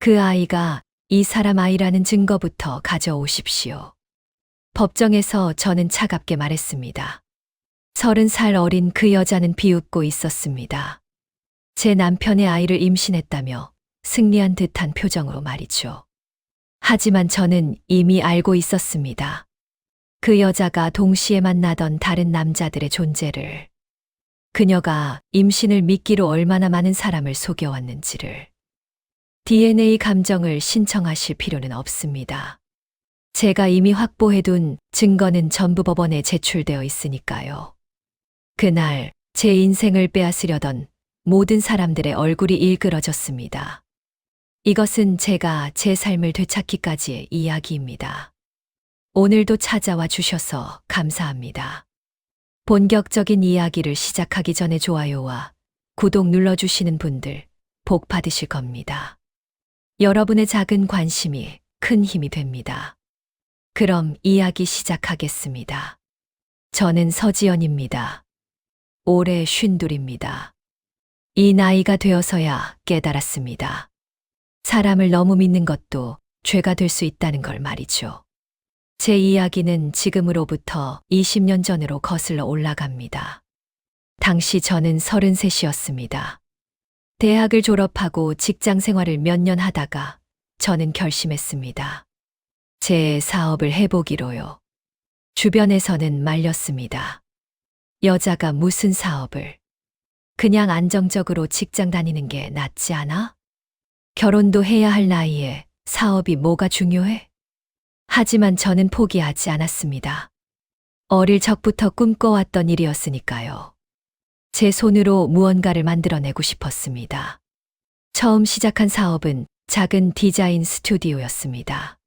그 아이가 이 사람 아이라는 증거부터 가져오십시오. 법정에서 저는 차갑게 말했습니다. 30살 어린 그 여자는 비웃고 있었습니다. 제 남편의 아이를 임신했다며 승리한 듯한 표정으로 말이죠. 하지만 저는 이미 알고 있었습니다. 그 여자가 동시에 만나던 다른 남자들의 존재를, 그녀가 임신을 미끼로 얼마나 많은 사람을 속여왔는지를. DNA 감정을 신청하실 필요는 없습니다. 제가 이미 확보해둔 증거는 전부 법원에 제출되어 있으니까요. 그날 제 인생을 빼앗으려던 모든 사람들의 얼굴이 일그러졌습니다. 이것은 제가 제 삶을 되찾기까지의 이야기입니다. 오늘도 찾아와 주셔서 감사합니다. 본격적인 이야기를 시작하기 전에 좋아요와 구독 눌러주시는 분들 복 받으실 겁니다. 여러분의 작은 관심이 큰 힘이 됩니다. 그럼 이야기 시작하겠습니다. 저는 서지연입니다. 올해 52입니다. 이 나이가 되어서야 깨달았습니다. 사람을 너무 믿는 것도 죄가 될 수 있다는 걸 말이죠. 제 이야기는 지금으로부터 20년 전으로 거슬러 올라갑니다. 당시 저는 33이었습니다. 대학을 졸업하고 직장 생활을 몇 년 하다가 저는 결심했습니다. 제 사업을 해보기로요. 주변에서는 말렸습니다. 여자가 무슨 사업을? 그냥 안정적으로 직장 다니는 게 낫지 않아? 결혼도 해야 할 나이에 사업이 뭐가 중요해? 하지만 저는 포기하지 않았습니다. 어릴 적부터 꿈꿔왔던 일이었으니까요. 제 손으로 무언가를 만들어내고 싶었습니다. 처음 시작한 사업은 작은 디자인 스튜디오였습니다.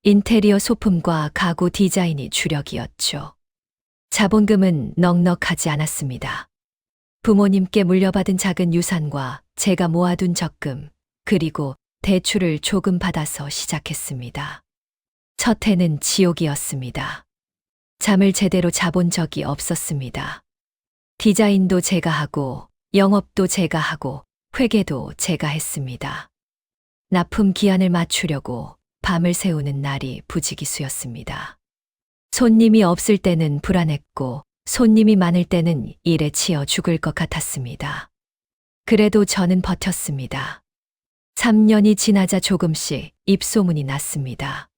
인테리어 소품과 가구 디자인이 주력이었죠. 자본금은 넉넉하지 않았습니다. 부모님께 물려받은 작은 유산과 제가 모아둔 적금, 그리고 대출을 조금 받아서 시작했습니다. 첫 해는 지옥이었습니다. 잠을 제대로 자본 적이 없었습니다. 디자인도 제가 하고, 영업도 제가 하고, 회계도 제가 했습니다. 납품 기한을 맞추려고 밤을 새우는 날이 부지기수였습니다. 손님이 없을 때는 불안했고, 손님이 많을 때는 일에 치여 죽을 것 같았습니다. 그래도 저는 버텼습니다. 3년이 지나자 조금씩 입소문이 났습니다.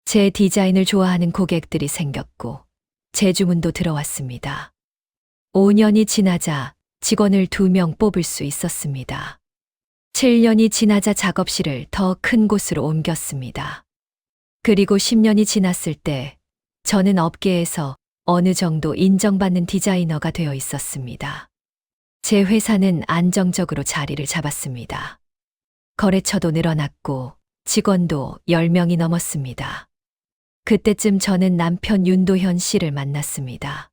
제 디자인을 좋아하는 고객들이 생겼고, 제 주문도 들어왔습니다. 5년이 지나자 직원을 2명 뽑을 수 있었습니다. 7년이 지나자 작업실을 더 큰 곳으로 옮겼습니다. 그리고 10년이 지났을 때 저는 업계에서 어느 정도 인정받는 디자이너가 되어 있었습니다. 제 회사는 안정적으로 자리를 잡았습니다. 거래처도 늘어났고 직원도 10명이 넘었습니다. 그때쯤 저는 남편 윤도현 씨를 만났습니다.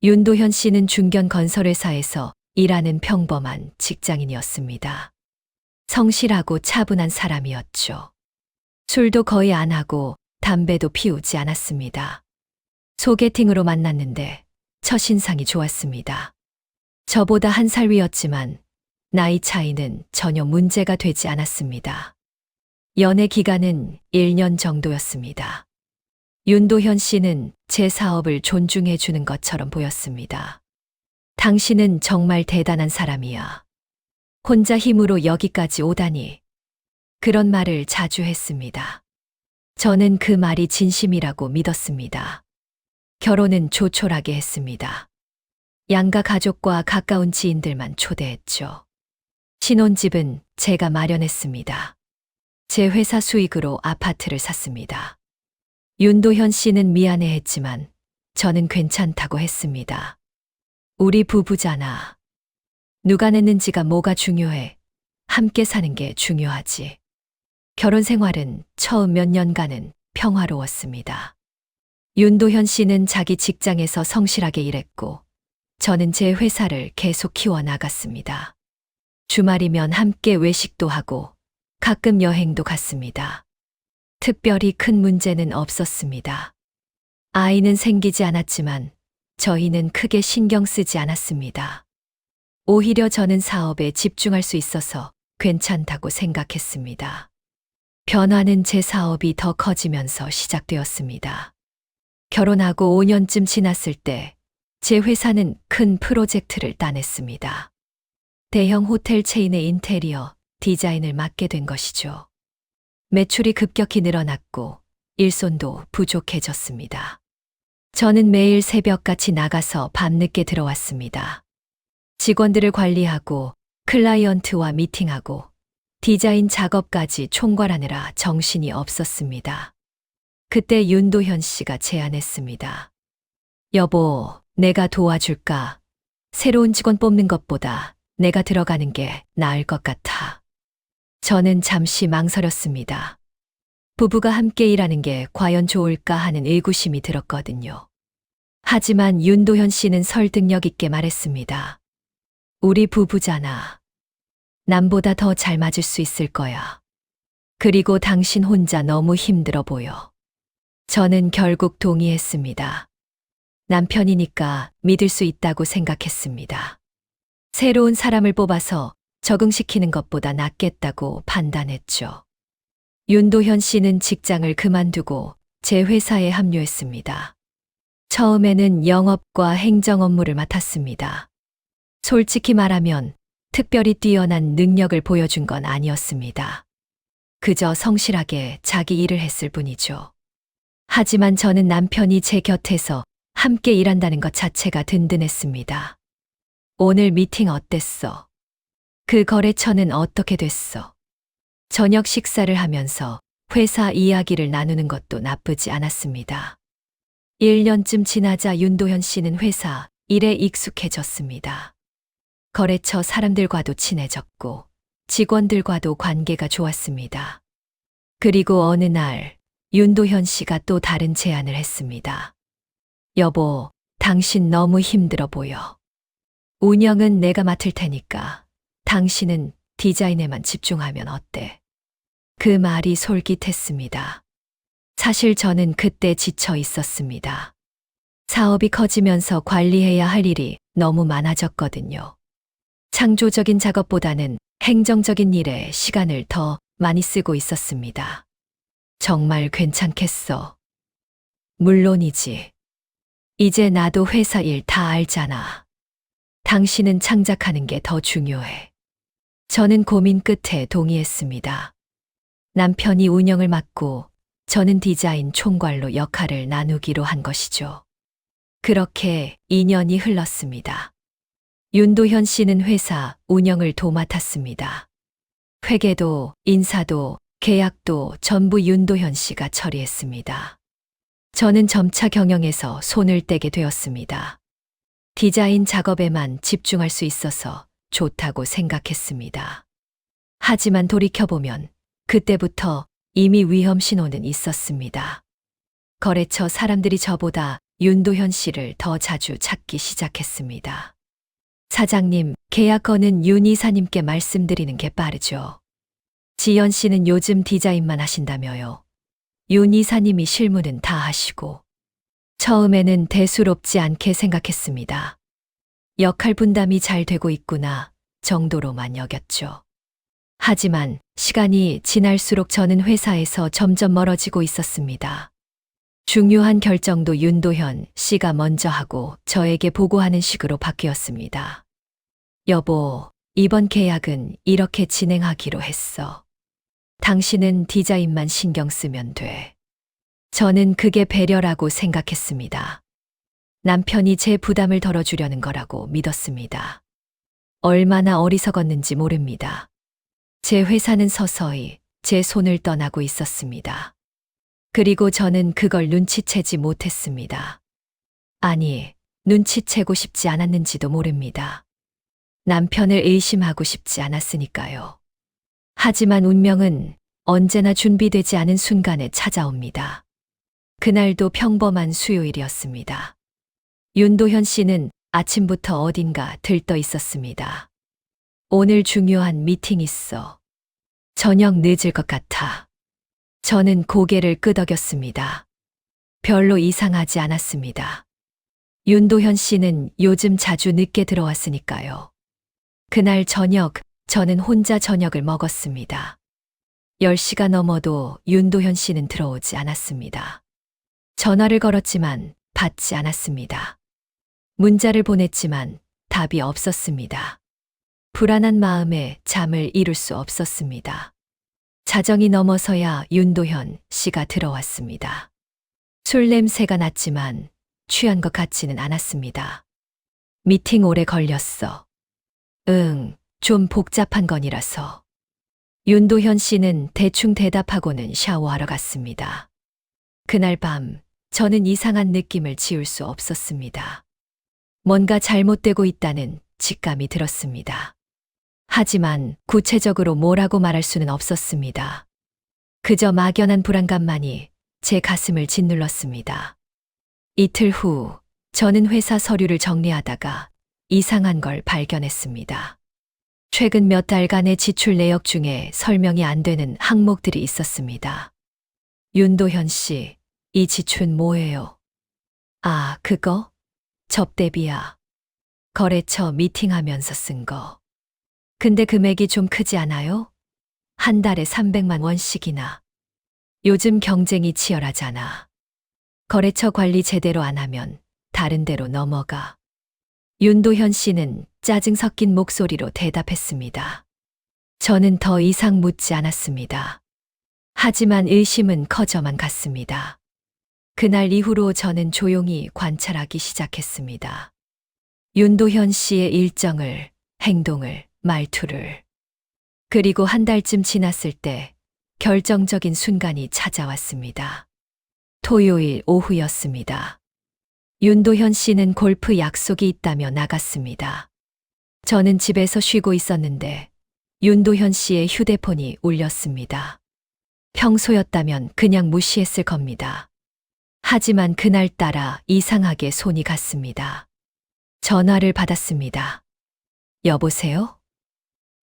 윤도현 씨는 중견 건설회사에서 일하는 평범한 직장인이었습니다. 성실하고 차분한 사람이었죠. 술도 거의 안 하고 담배도 피우지 않았습니다. 소개팅으로 만났는데 첫인상이 좋았습니다. 저보다 1살 위였지만 나이 차이는 전혀 문제가 되지 않았습니다. 연애 기간은 1년 정도였습니다. 윤도현 씨는 제 사업을 존중해 주는 것처럼 보였습니다. 당신은 정말 대단한 사람이야. 혼자 힘으로 여기까지 오다니. 그런 말을 자주 했습니다. 저는 그 말이 진심이라고 믿었습니다. 결혼은 조촐하게 했습니다. 양가 가족과 가까운 지인들만 초대했죠. 신혼집은 제가 마련했습니다. 제 회사 수익으로 아파트를 샀습니다. 윤도현 씨는 미안해했지만 저는 괜찮다고 했습니다. 우리 부부잖아. 누가 냈는지가 뭐가 중요해. 함께 사는 게 중요하지. 결혼 생활은 처음 몇 년간은 평화로웠습니다. 윤도현 씨는 자기 직장에서 성실하게 일했고 저는 제 회사를 계속 키워나갔습니다. 주말이면 함께 외식도 하고 가끔 여행도 갔습니다. 특별히 큰 문제는 없었습니다. 아이는 생기지 않았지만 저희는 크게 신경 쓰지 않았습니다. 오히려 저는 사업에 집중할 수 있어서 괜찮다고 생각했습니다. 변화는 제 사업이 더 커지면서 시작되었습니다. 결혼하고 5년쯤 지났을 때 제 회사는 큰 프로젝트를 따냈습니다. 대형 호텔 체인의 인테리어, 디자인을 맡게 된 것이죠. 매출이 급격히 늘어났고 일손도 부족해졌습니다. 저는 매일 새벽같이 나가서 밤늦게 들어왔습니다. 직원들을 관리하고 클라이언트와 미팅하고 디자인 작업까지 총괄하느라 정신이 없었습니다. 그때 윤도현 씨가 제안했습니다. 여보, 내가 도와줄까? 새로운 직원 뽑는 것보다 내가 들어가는 게 나을 것 같아. 저는 잠시 망설였습니다. 부부가 함께 일하는 게 과연 좋을까 하는 의구심이 들었거든요. 하지만 윤도현 씨는 설득력 있게 말했습니다. 우리 부부잖아. 남보다 더 잘 맞을 수 있을 거야. 그리고 당신 혼자 너무 힘들어 보여. 저는 결국 동의했습니다. 남편이니까 믿을 수 있다고 생각했습니다. 새로운 사람을 뽑아서 적응시키는 것보다 낫겠다고 판단했죠. 윤도현 씨는 직장을 그만두고 제 회사에 합류했습니다. 처음에는 영업과 행정 업무를 맡았습니다. 솔직히 말하면 특별히 뛰어난 능력을 보여준 건 아니었습니다. 그저 성실하게 자기 일을 했을 뿐이죠. 하지만 저는 남편이 제 곁에서 함께 일한다는 것 자체가 든든했습니다. 오늘 미팅 어땠어? 그 거래처는 어떻게 됐어? 저녁 식사를 하면서 회사 이야기를 나누는 것도 나쁘지 않았습니다. 1년쯤 지나자 윤도현 씨는 회사 일에 익숙해졌습니다. 거래처 사람들과도 친해졌고 직원들과도 관계가 좋았습니다. 그리고 어느 날 윤도현 씨가 또 다른 제안을 했습니다. 여보, 당신 너무 힘들어 보여. 운영은 내가 맡을 테니까 당신은 디자인에만 집중하면 어때? 그 말이 솔깃했습니다. 사실 저는 그때 지쳐 있었습니다. 사업이 커지면서 관리해야 할 일이 너무 많아졌거든요. 창조적인 작업보다는 행정적인 일에 시간을 더 많이 쓰고 있었습니다. 정말 괜찮겠어? 물론이지. 이제 나도 회사 일 다 알잖아. 당신은 창작하는 게 더 중요해. 저는 고민 끝에 동의했습니다. 남편이 운영을 맡고 저는 디자인 총괄로 역할을 나누기로 한 것이죠. 그렇게 2년이 흘렀습니다. 윤도현 씨는 회사 운영을 도맡았습니다. 회계도, 인사도, 계약도 전부 윤도현 씨가 처리했습니다. 저는 점차 경영에서 손을 떼게 되었습니다. 디자인 작업에만 집중할 수 있어서 좋다고 생각했습니다. 하지만 돌이켜보면 그때부터 이미 위험 신호는 있었습니다. 거래처 사람들이 저보다 윤도현 씨를 더 자주 찾기 시작했습니다. 사장님, 계약 거는 윤 이사님께 말씀드리는 게 빠르죠. 지연 씨는 요즘 디자인만 하신다며요. 윤 이사님이 실무는 다 하시고. 처음에는 대수롭지 않게 생각했습니다. 역할 분담이 잘 되고 있구나 정도로만 여겼죠. 하지만 시간이 지날수록 저는 회사에서 점점 멀어지고 있었습니다. 중요한 결정도 윤도현 씨가 먼저 하고 저에게 보고하는 식으로 바뀌었습니다. 여보, 이번 계약은 이렇게 진행하기로 했어. 당신은 디자인만 신경 쓰면 돼. 저는 그게 배려라고 생각했습니다. 남편이 제 부담을 덜어주려는 거라고 믿었습니다. 얼마나 어리석었는지 모릅니다. 제 회사는 서서히 제 손을 떠나고 있었습니다. 그리고 저는 그걸 눈치채지 못했습니다. 아니, 눈치채고 싶지 않았는지도 모릅니다. 남편을 의심하고 싶지 않았으니까요. 하지만 운명은 언제나 준비되지 않은 순간에 찾아옵니다. 그날도 평범한 수요일이었습니다. 윤도현 씨는 아침부터 어딘가 들떠 있었습니다. 오늘 중요한 미팅 있어. 저녁 늦을 것 같아. 저는 고개를 끄덕였습니다. 별로 이상하지 않았습니다. 윤도현 씨는 요즘 자주 늦게 들어왔으니까요. 그날 저녁 저는 혼자 저녁을 먹었습니다. 10시가 넘어도 윤도현 씨는 들어오지 않았습니다. 전화를 걸었지만 받지 않았습니다. 문자를 보냈지만 답이 없었습니다. 불안한 마음에 잠을 이룰 수 없었습니다. 자정이 넘어서야 윤도현 씨가 들어왔습니다. 술 냄새가 났지만 취한 것 같지는 않았습니다. 미팅 오래 걸렸어. 좀 복잡한 건이라서. 윤도현 씨는 대충 대답하고는 샤워하러 갔습니다. 그날 밤 저는 이상한 느낌을 지울 수 없었습니다. 뭔가 잘못되고 있다는 직감이 들었습니다. 하지만 구체적으로 뭐라고 말할 수는 없었습니다. 그저 막연한 불안감만이 제 가슴을 짓눌렀습니다. 이틀 후 저는 회사 서류를 정리하다가 이상한 걸 발견했습니다. 최근 몇 달간의 지출 내역 중에 설명이 안 되는 항목들이 있었습니다. 윤도현 씨, 이 지출은 뭐예요? 아, 그거? 접대비야. 거래처 미팅하면서 쓴 거. 근데 금액이 좀 크지 않아요? 한 달에 300만 원씩이나. 요즘 경쟁이 치열하잖아. 거래처 관리 제대로 안 하면 다른 데로 넘어가. 윤도현 씨는 짜증 섞인 목소리로 대답했습니다. 저는 더 이상 묻지 않았습니다. 하지만 의심은 커져만 갔습니다. 그날 이후로 저는 조용히 관찰하기 시작했습니다. 윤도현 씨의 일정을, 행동을, 말투를. 그리고 한 달쯤 지났을 때 결정적인 순간이 찾아왔습니다. 토요일 오후였습니다. 윤도현 씨는 골프 약속이 있다며 나갔습니다. 저는 집에서 쉬고 있었는데 윤도현 씨의 휴대폰이 울렸습니다. 평소였다면 그냥 무시했을 겁니다. 하지만 그날따라 이상하게 손이 갔습니다. 전화를 받았습니다. 여보세요?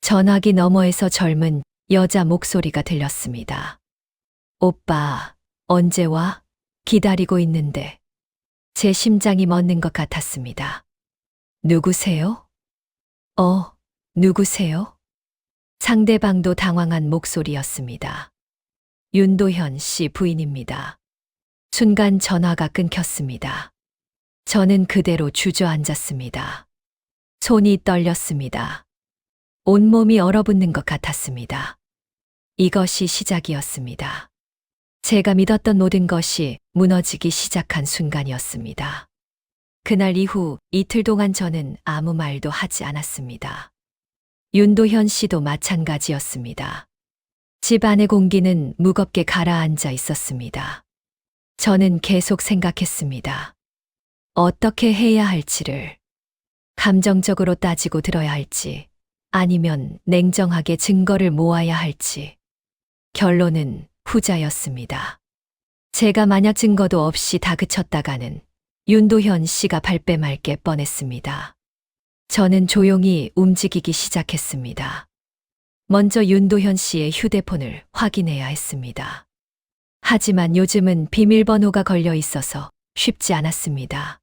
전화기 너머에서 젊은 여자 목소리가 들렸습니다. 오빠, 언제 와? 기다리고 있는데. 제 심장이 멎는 것 같았습니다. 누구세요? 누구세요? 상대방도 당황한 목소리였습니다. 윤도현 씨 부인입니다. 순간 전화가 끊겼습니다. 저는 그대로 주저앉았습니다. 손이 떨렸습니다. 온몸이 얼어붙는 것 같았습니다. 이것이 시작이었습니다. 제가 믿었던 모든 것이 무너지기 시작한 순간이었습니다. 그날 이후 이틀 동안 저는 아무 말도 하지 않았습니다. 윤도현 씨도 마찬가지였습니다. 집 안의 공기는 무겁게 가라앉아 있었습니다. 저는 계속 생각했습니다. 어떻게 해야 할지를. 감정적으로 따지고 들어야 할지, 아니면 냉정하게 증거를 모아야 할지. 결론은 후자였습니다. 제가 만약 증거도 없이 다그쳤다가는 윤도현 씨가 발뺌 말게 뻔했습니다. 저는 조용히 움직이기 시작했습니다. 먼저 윤도현 씨의 휴대폰을 확인해야 했습니다. 하지만 요즘은 비밀번호가 걸려 있어서 쉽지 않았습니다.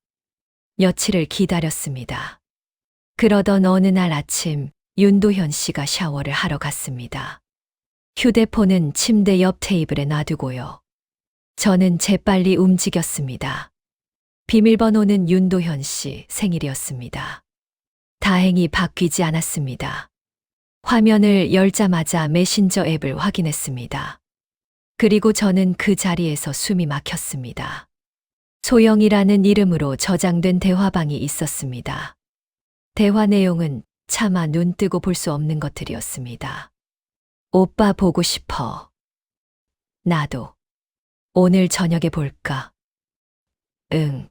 며칠을 기다렸습니다. 그러던 어느 날 아침 윤도현 씨가 샤워를 하러 갔습니다. 휴대폰은 침대 옆 테이블에 놔두고요. 저는 재빨리 움직였습니다. 비밀번호는 윤도현 씨 생일이었습니다. 다행히 바뀌지 않았습니다. 화면을 열자마자 메신저 앱을 확인했습니다. 그리고 저는 그 자리에서 숨이 막혔습니다. 소영이라는 이름으로 저장된 대화방이 있었습니다. 대화 내용은 차마 눈 뜨고 볼 수 없는 것들이었습니다. 오빠 보고 싶어. 나도. 오늘 저녁에 볼까? 응.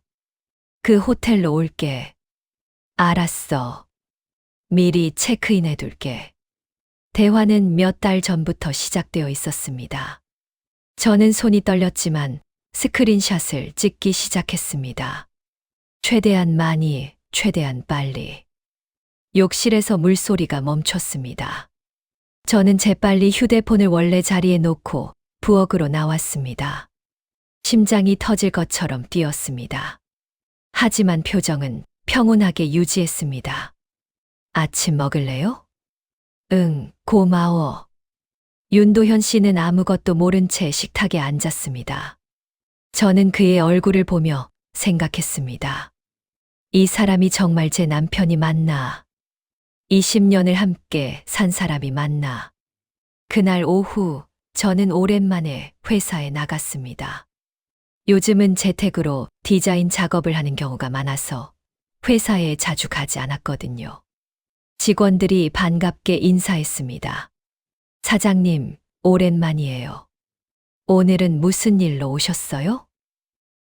그 호텔로 올게. 알았어. 미리 체크인해 둘게. 대화는 몇 달 전부터 시작되어 있었습니다. 저는 손이 떨렸지만 스크린샷을 찍기 시작했습니다. 최대한 많이, 최대한 빨리. 욕실에서 물소리가 멈췄습니다. 저는 재빨리 휴대폰을 원래 자리에 놓고 부엌으로 나왔습니다. 심장이 터질 것처럼 뛰었습니다. 하지만 표정은 평온하게 유지했습니다. 아침 먹을래요? 응, 고마워. 윤도현 씨는 아무것도 모른 채 식탁에 앉았습니다. 저는 그의 얼굴을 보며 생각했습니다. 이 사람이 정말 제 남편이 맞나? 20년을 함께 산 사람이 맞나? 그날 오후 저는 오랜만에 회사에 나갔습니다. 요즘은 재택으로 디자인 작업을 하는 경우가 많아서 회사에 자주 가지 않았거든요. 직원들이 반갑게 인사했습니다. 사장님, 오랜만이에요. 오늘은 무슨 일로 오셨어요?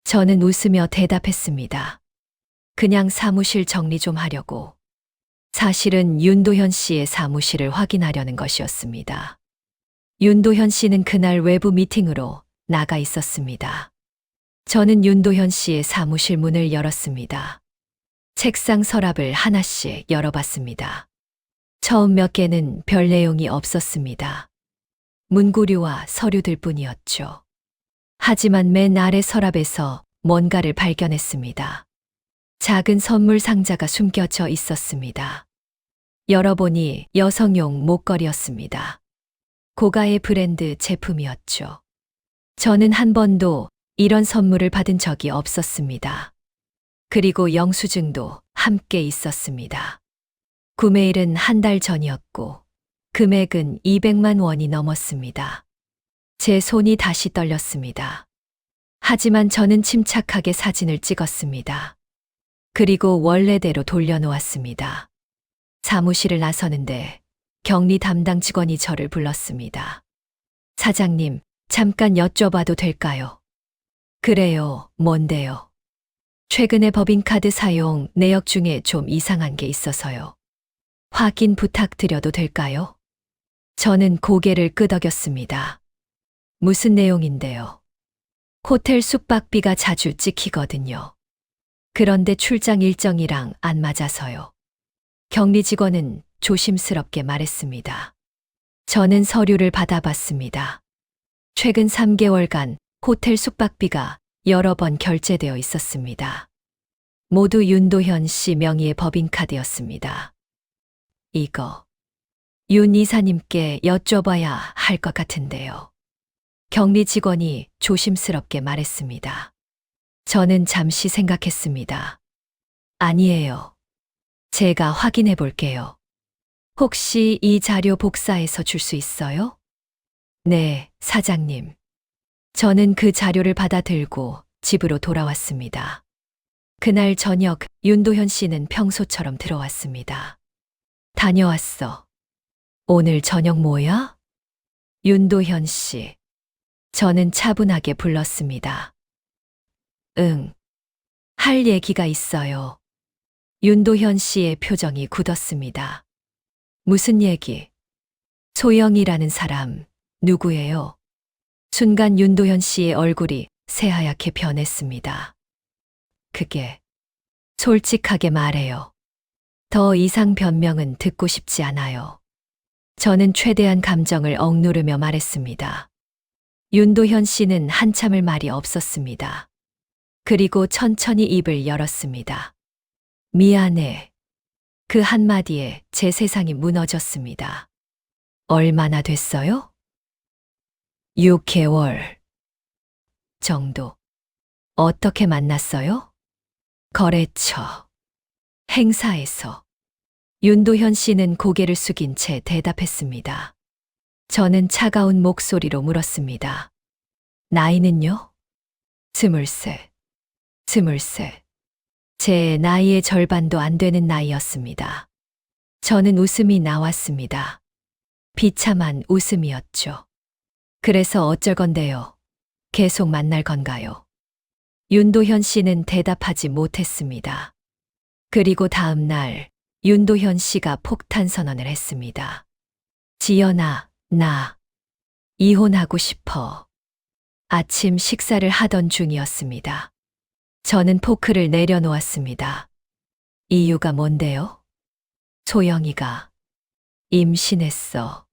저는 웃으며 대답했습니다. 그냥 사무실 정리 좀 하려고. 사실은 윤도현 씨의 사무실을 확인하려는 것이었습니다. 윤도현 씨는 그날 외부 미팅으로 나가 있었습니다. 저는 윤도현 씨의 사무실 문을 열었습니다. 책상 서랍을 하나씩 열어봤습니다. 처음 몇 개는 별 내용이 없었습니다. 문구류와 서류들 뿐이었죠. 하지만 맨 아래 서랍에서 뭔가를 발견했습니다. 작은 선물 상자가 숨겨져 있었습니다. 열어보니 여성용 목걸이였습니다. 고가의 브랜드 제품이었죠. 저는 한 번도 이런 선물을 받은 적이 없었습니다. 그리고 영수증도 함께 있었습니다. 구매일은 한 달 전이었고 금액은 200만 원이 넘었습니다. 제 손이 다시 떨렸습니다. 하지만 저는 침착하게 사진을 찍었습니다. 그리고 원래대로 돌려놓았습니다. 사무실을 나서는데 격리 담당 직원이 저를 불렀습니다. 사장님, 잠깐 여쭤봐도 될까요? 그래요, 뭔데요? 최근에 법인카드 사용 내역 중에 좀 이상한 게 있어서요. 확인 부탁드려도 될까요? 저는 고개를 끄덕였습니다. 무슨 내용인데요? 호텔 숙박비가 자주 찍히거든요. 그런데 출장 일정이랑 안 맞아서요. 격리 직원은 조심스럽게 말했습니다. 저는 서류를 받아봤습니다. 최근 3개월간 호텔 숙박비가 여러 번 결제되어 있었습니다. 모두 윤도현 씨 명의의 법인카드였습니다. 이거 윤 이사님께 여쭤봐야 할 것 같은데요. 격리 직원이 조심스럽게 말했습니다. 저는 잠시 생각했습니다. 아니에요. 제가 확인해 볼게요. 혹시 이 자료 복사해서 줄 수 있어요? 네, 사장님. 저는 그 자료를 받아 들고 집으로 돌아왔습니다. 그날 저녁 윤도현 씨는 평소처럼 들어왔습니다. 다녀왔어. 오늘 저녁 뭐야? 윤도현 씨. 저는 차분하게 불렀습니다. 응. 할 얘기가 있어요. 윤도현 씨의 표정이 굳었습니다. 무슨 얘기? 소영이라는 사람, 누구예요? 순간 윤도현 씨의 얼굴이 새하얗게 변했습니다. 그게, 솔직하게 말해요. 더 이상 변명은 듣고 싶지 않아요. 저는 최대한 감정을 억누르며 말했습니다. 윤도현 씨는 한참을 말이 없었습니다. 그리고 천천히 입을 열었습니다. 미안해. 그 한마디에 제 세상이 무너졌습니다. 얼마나 됐어요? 6개월 정도. 어떻게 만났어요? 거래처. 행사에서. 윤도현 씨는 고개를 숙인 채 대답했습니다. 저는 차가운 목소리로 물었습니다. 나이는요? 23. 제 나이의 절반도 안 되는 나이였습니다. 저는 웃음이 나왔습니다. 비참한 웃음이었죠. 그래서 어쩔 건데요? 계속 만날 건가요? 윤도현 씨는 대답하지 못했습니다. 그리고 다음 날 윤도현 씨가 폭탄 선언을 했습니다. 지연아, 나 이혼하고 싶어. 아침 식사를 하던 중이었습니다. 저는 포크를 내려놓았습니다. 이유가 뭔데요? 소영이가 임신했어.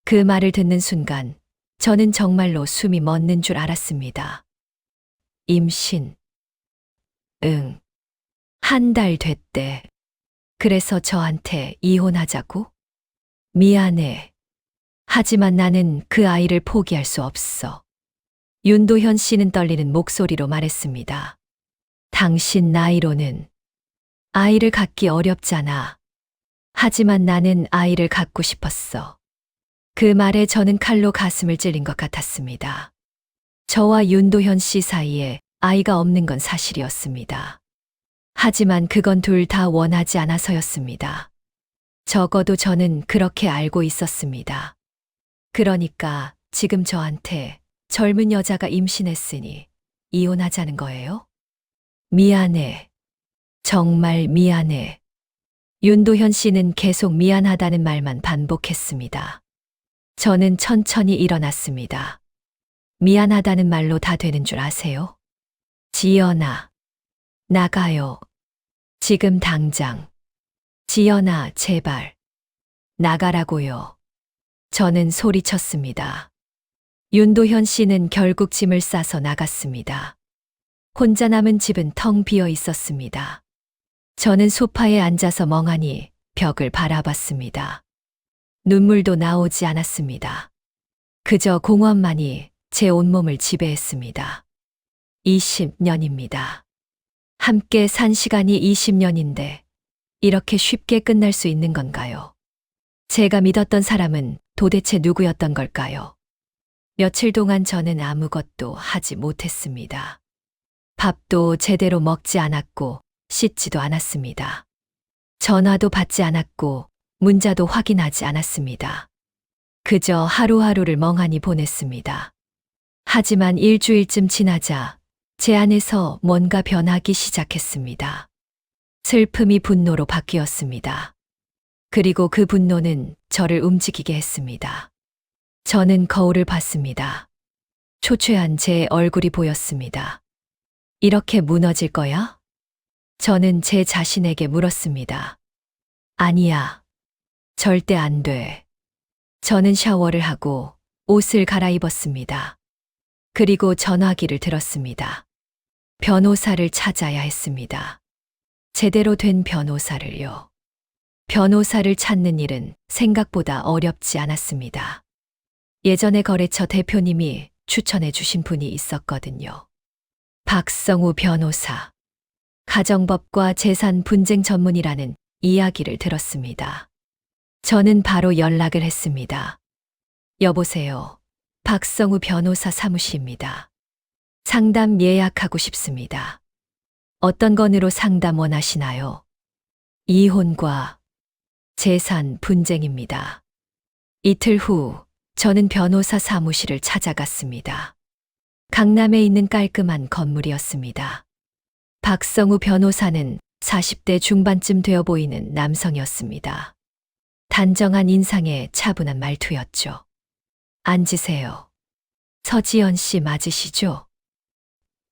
그 말을 듣는 순간 저는 정말로 숨이 멎는 줄 알았습니다. 임신. 응. 한 달 됐대. 그래서 저한테 이혼하자고? 미안해. 하지만 나는 그 아이를 포기할 수 없어. 윤도현 씨는 떨리는 목소리로 말했습니다. 당신 나이로는 아이를 갖기 어렵잖아. 하지만 나는 아이를 갖고 싶었어. 그 말에 저는 칼로 가슴을 찔린 것 같았습니다. 저와 윤도현 씨 사이에 아이가 없는 건 사실이었습니다. 하지만 그건 둘 다 원하지 않아서였습니다. 적어도 저는 그렇게 알고 있었습니다. 그러니까 지금 저한테 젊은 여자가 임신했으니 이혼하자는 거예요? 미안해. 정말 미안해. 윤도현 씨는 계속 미안하다는 말만 반복했습니다. 저는 천천히 일어났습니다. 미안하다는 말로 다 되는 줄 아세요? 지연아, 나가요. 지금 당장. 지연아, 제발. 나가라고요. 저는 소리쳤습니다. 윤도현 씨는 결국 짐을 싸서 나갔습니다. 혼자 남은 집은 텅 비어 있었습니다. 저는 소파에 앉아서 멍하니 벽을 바라봤습니다. 눈물도 나오지 않았습니다. 그저 공허함만이 제 온몸을 지배했습니다. 20년입니다. 함께 산 시간이 20년인데 이렇게 쉽게 끝날 수 있는 건가요? 제가 믿었던 사람은 도대체 누구였던 걸까요? 며칠 동안 저는 아무것도 하지 못했습니다. 밥도 제대로 먹지 않았고 씻지도 않았습니다. 전화도 받지 않았고 문자도 확인하지 않았습니다. 그저 하루하루를 멍하니 보냈습니다. 하지만 일주일쯤 지나자 제 안에서 뭔가 변하기 시작했습니다. 슬픔이 분노로 바뀌었습니다. 그리고 그 분노는 저를 움직이게 했습니다. 저는 거울을 봤습니다. 초췌한 제 얼굴이 보였습니다. 이렇게 무너질 거야? 저는 제 자신에게 물었습니다. 아니야. 절대 안 돼. 저는 샤워를 하고 옷을 갈아입었습니다. 그리고 전화기를 들었습니다. 변호사를 찾아야 했습니다. 제대로 된 변호사를요. 변호사를 찾는 일은 생각보다 어렵지 않았습니다. 예전에 거래처 대표님이 추천해 주신 분이 있었거든요. 박성우 변호사. 가정법과 재산 분쟁 전문이라는 이야기를 들었습니다. 저는 바로 연락을 했습니다. 여보세요. 박성우 변호사 사무실입니다. 상담 예약하고 싶습니다. 어떤 건으로 상담 원하시나요? 이혼과 재산 분쟁입니다. 이틀 후 저는 변호사 사무실을 찾아갔습니다. 강남에 있는 깔끔한 건물이었습니다. 박성우 변호사는 40대 중반쯤 되어 보이는 남성이었습니다. 단정한 인상에 차분한 말투였죠. 앉으세요. 서지연 씨 맞으시죠?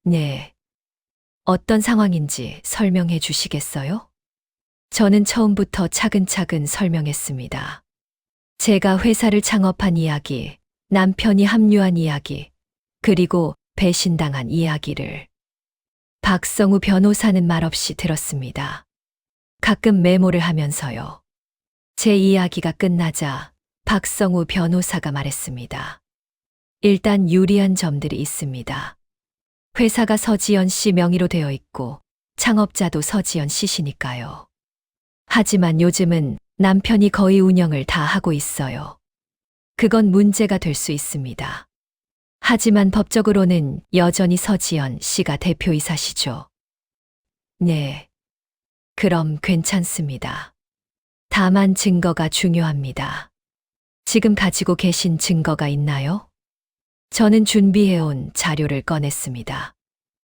네. 어떤 상황인지 설명해 주시겠어요? 저는 처음부터 차근차근 설명했습니다. 제가 회사를 창업한 이야기, 남편이 합류한 이야기, 그리고 배신당한 이야기를. 박성우 변호사는 말없이 들었습니다. 가끔 메모를 하면서요. 제 이야기가 끝나자 박성우 변호사가 말했습니다. 일단 유리한 점들이 있습니다. 회사가 서지연 씨 명의로 되어 있고 창업자도 서지연 씨시니까요. 하지만 요즘은 남편이 거의 운영을 다 하고 있어요. 그건 문제가 될 수 있습니다. 하지만 법적으로는 여전히 서지연 씨가 대표이사시죠. 네. 그럼 괜찮습니다. 다만 증거가 중요합니다. 지금 가지고 계신 증거가 있나요? 저는 준비해온 자료를 꺼냈습니다.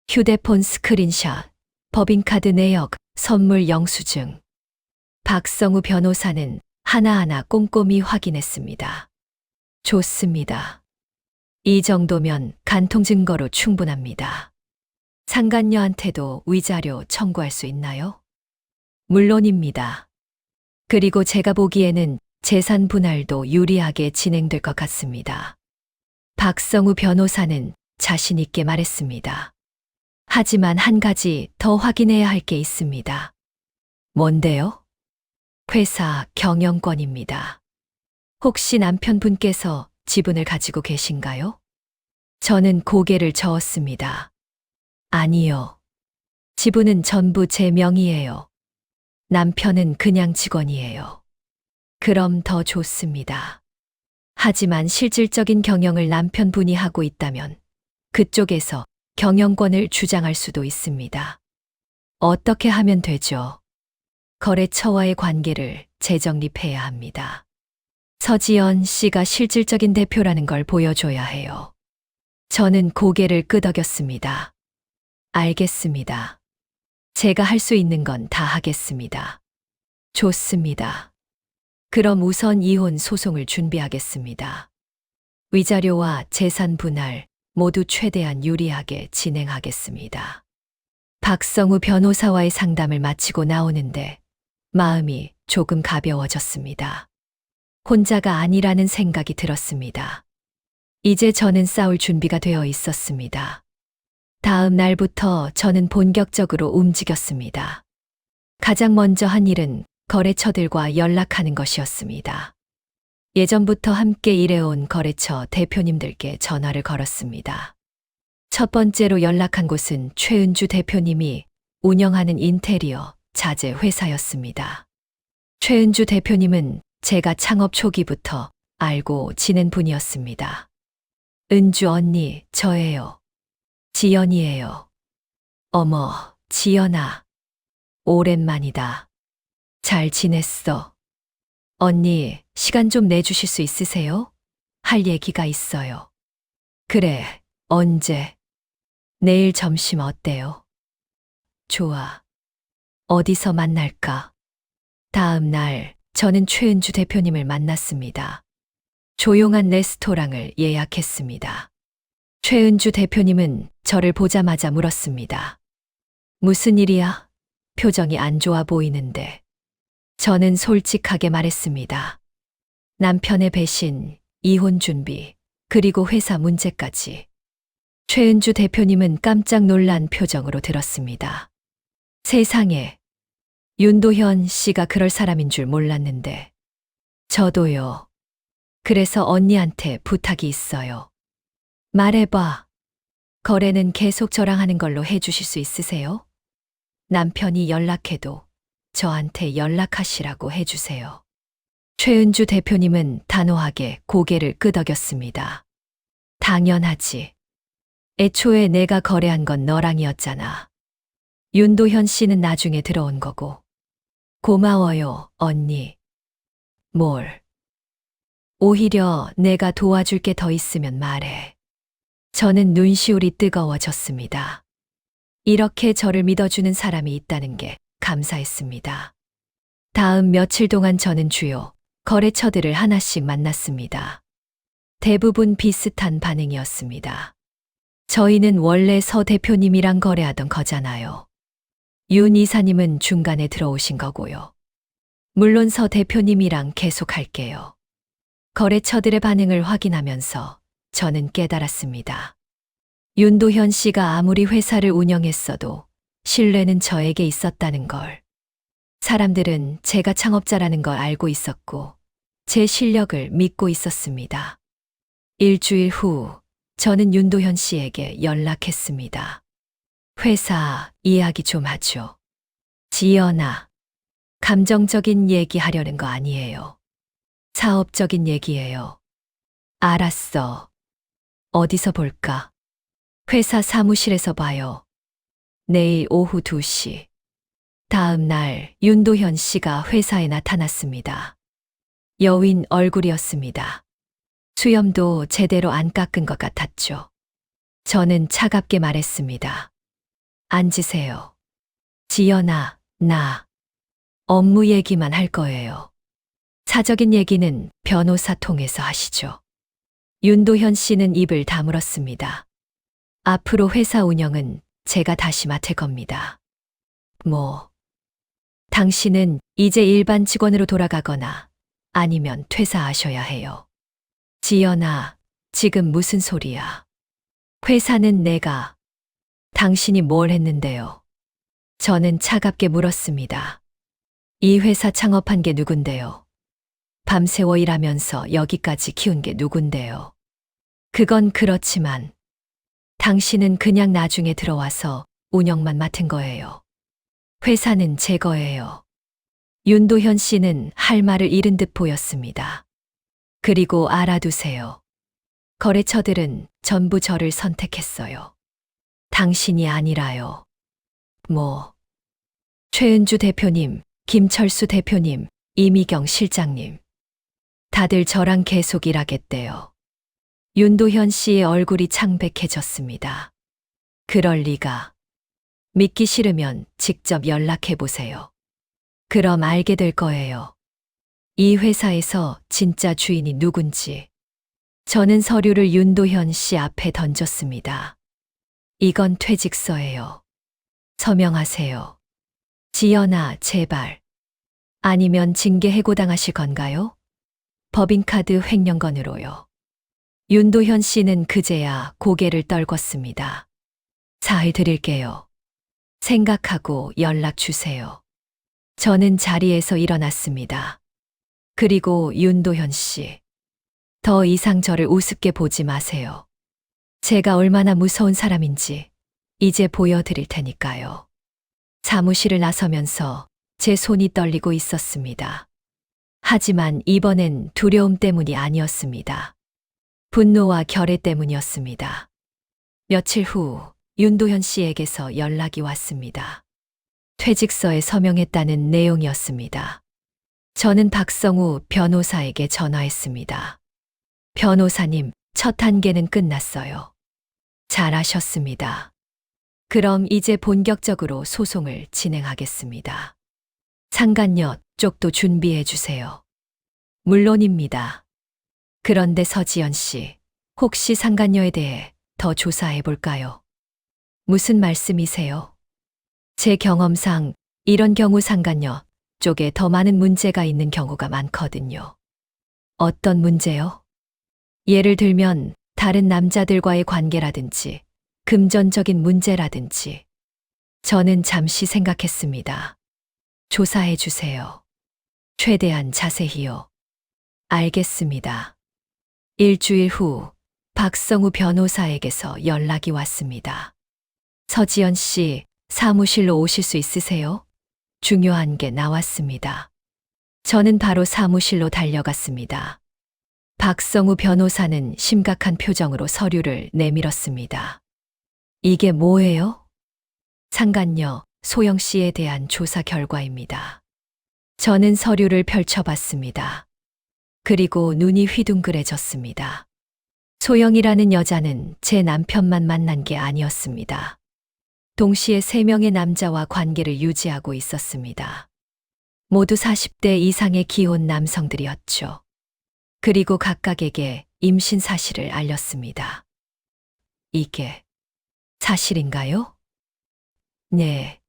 휴대폰 스크린샷, 법인카드 내역, 선물 영수증. 박성우 변호사는 하나하나 꼼꼼히 확인했습니다. 좋습니다. 이 정도면 간통 증거로 충분합니다. 상간녀한테도 위자료 청구할 수 있나요? 물론입니다. 그리고 제가 보기에는 재산 분할도 유리하게 진행될 것 같습니다. 박성우 변호사는 자신 있게 말했습니다. 하지만 한 가지 더 확인해야 할 게 있습니다. 뭔데요? 회사 경영권입니다. 혹시 남편분께서 지분을 가지고 계신가요? 저는 고개를 저었습니다. 아니요. 지분은 전부 제 명의예요. 남편은 그냥 직원이에요. 그럼 더 좋습니다. 하지만 실질적인 경영을 남편분이 하고 있다면 그쪽에서 경영권을 주장할 수도 있습니다. 어떻게 하면 되죠? 거래처와의 관계를 재정립해야 합니다. 서지연 씨가 실질적인 대표라는 걸 보여줘야 해요. 저는 고개를 끄덕였습니다. 알겠습니다. 제가 할 수 있는 건 다 하겠습니다. 좋습니다. 그럼 우선 이혼 소송을 준비하겠습니다. 위자료와 재산 분할 모두 최대한 유리하게 진행하겠습니다. 박성우 변호사와의 상담을 마치고 나오는데 마음이 조금 가벼워졌습니다. 혼자가 아니라는 생각이 들었습니다. 이제 저는 싸울 준비가 되어 있었습니다. 다음 날부터 저는 본격적으로 움직였습니다. 가장 먼저 한 일은 거래처들과 연락하는 것이었습니다. 예전부터 함께 일해온 거래처 대표님들께 전화를 걸었습니다. 첫 번째로 연락한 곳은 최은주 대표님이 운영하는 인테리어 자재 회사였습니다. 최은주 대표님은 제가 창업 초기부터 알고 지낸 분이었습니다. 은주 언니, 저예요. 지연이에요. 어머, 지연아. 오랜만이다. 잘 지냈어? 언니, 시간 좀 내주실 수 있으세요? 할 얘기가 있어요. 그래, 언제? 내일 점심 어때요? 좋아. 어디서 만날까? 다음 날, 저는 최은주 대표님을 만났습니다. 조용한 레스토랑을 예약했습니다. 최은주 대표님은 저를 보자마자 물었습니다. 무슨 일이야? 표정이 안 좋아 보이는데. 저는 솔직하게 말했습니다. 남편의 배신, 이혼 준비, 그리고 회사 문제까지. 최은주 대표님은 깜짝 놀란 표정으로 들었습니다. 세상에, 윤도현 씨가 그럴 사람인 줄 몰랐는데. 저도요. 그래서 언니한테 부탁이 있어요. 말해봐. 거래는 계속 저랑 하는 걸로 해주실 수 있으세요? 남편이 연락해도 저한테 연락하시라고 해주세요. 최은주 대표님은 단호하게 고개를 끄덕였습니다. 당연하지. 애초에 내가 거래한 건 너랑이었잖아. 윤도현 씨는 나중에 들어온 거고. 고마워요, 언니. 뭘? 오히려 내가 도와줄 게 더 있으면 말해. 저는 눈시울이 뜨거워졌습니다. 이렇게 저를 믿어주는 사람이 있다는 게 감사했습니다. 다음 며칠 동안 저는 주요 거래처들을 하나씩 만났습니다. 대부분 비슷한 반응이었습니다. 저희는 원래 서 대표님이랑 거래하던 거잖아요. 윤 이사님은 중간에 들어오신 거고요. 물론 서 대표님이랑 계속 할게요. 거래처들의 반응을 확인하면서 저는 깨달았습니다. 윤도현 씨가 아무리 회사를 운영했어도 신뢰는 저에게 있었다는 걸. 사람들은 제가 창업자라는 걸 알고 있었고 제 실력을 믿고 있었습니다. 일주일 후 저는 윤도현 씨에게 연락했습니다. 회사 이야기 좀 하죠. 지연아, 감정적인 얘기 하려는 거 아니에요. 사업적인 얘기예요. 알았어. 어디서 볼까? 회사 사무실에서 봐요. 내일 오후 2시. 다음 날 윤도현 씨가 회사에 나타났습니다. 여윈 얼굴이었습니다. 수염도 제대로 안 깎은 것 같았죠. 저는 차갑게 말했습니다. 앉으세요. 지연아, 나 업무 얘기만 할 거예요. 사적인 얘기는 변호사 통해서 하시죠. 윤도현 씨는 입을 다물었습니다. 앞으로 회사 운영은 제가 다시 맡을 겁니다. 당신은 이제 일반 직원으로 돌아가거나 아니면 퇴사하셔야 해요. 지연아, 지금 무슨 소리야? 회사는 내가, 당신이 뭘 했는데요? 저는 차갑게 물었습니다. 이 회사 창업한 게 누군데요? 밤새워 일하면서 여기까지 키운 게 누군데요. 그건 그렇지만 당신은 그냥 나중에 들어와서 운영만 맡은 거예요. 회사는 제 거예요. 윤도현 씨는 할 말을 잃은 듯 보였습니다. 그리고 알아두세요. 거래처들은 전부 저를 선택했어요. 당신이 아니라요. 최은주 대표님, 김철수 대표님, 이미경 실장님. 다들 저랑 계속 일하겠대요. 윤도현 씨의 얼굴이 창백해졌습니다. 그럴 리가. 믿기 싫으면 직접 연락해 보세요. 그럼 알게 될 거예요. 이 회사에서 진짜 주인이 누군지. 저는 서류를 윤도현 씨 앞에 던졌습니다. 이건 퇴직서예요. 서명하세요. 지연아, 제발. 아니면 징계 해고당하실 건가요? 법인카드 횡령건으로요. 윤도현 씨는 그제야 고개를 떨궜습니다. 사흘 드릴게요. 생각하고 연락 주세요. 저는 자리에서 일어났습니다. 그리고 윤도현 씨. 더 이상 저를 우습게 보지 마세요. 제가 얼마나 무서운 사람인지 이제 보여드릴 테니까요. 사무실을 나서면서 제 손이 떨리고 있었습니다. 하지만 이번엔 두려움 때문이 아니었습니다. 분노와 결의 때문이었습니다. 며칠 후 윤도현 씨에게서 연락이 왔습니다. 퇴직서에 서명했다는 내용이었습니다. 저는 박성우 변호사에게 전화했습니다. 변호사님, 첫 단계는 끝났어요. 잘하셨습니다. 그럼 이제 본격적으로 소송을 진행하겠습니다. 상간녀 쪽도 준비해 주세요. 물론입니다. 그런데 서지연 씨, 혹시 상간녀에 대해 더 조사해 볼까요? 무슨 말씀이세요? 제 경험상 이런 경우 상간녀 쪽에 더 많은 문제가 있는 경우가 많거든요. 어떤 문제요? 예를 들면 다른 남자들과의 관계라든지 금전적인 문제라든지. 저는 잠시 생각했습니다. 조사해 주세요. 최대한 자세히요. 알겠습니다. 일주일 후 박성우 변호사에게서 연락이 왔습니다. 서지연 씨, 사무실로 오실 수 있으세요? 중요한 게 나왔습니다. 저는 바로 사무실로 달려갔습니다. 박성우 변호사는 심각한 표정으로 서류를 내밀었습니다. 이게 뭐예요? 상간녀 소영 씨에 대한 조사 결과입니다. 저는 서류를 펼쳐봤습니다. 그리고 눈이 휘둥그레졌습니다. 소영이라는 여자는 제 남편만 만난 게 아니었습니다. 동시에 3명의 남자와 관계를 유지하고 있었습니다. 모두 40대 이상의 기혼 남성들이었죠. 그리고 각각에게 임신 사실을 알렸습니다. 이게 사실인가요? 네.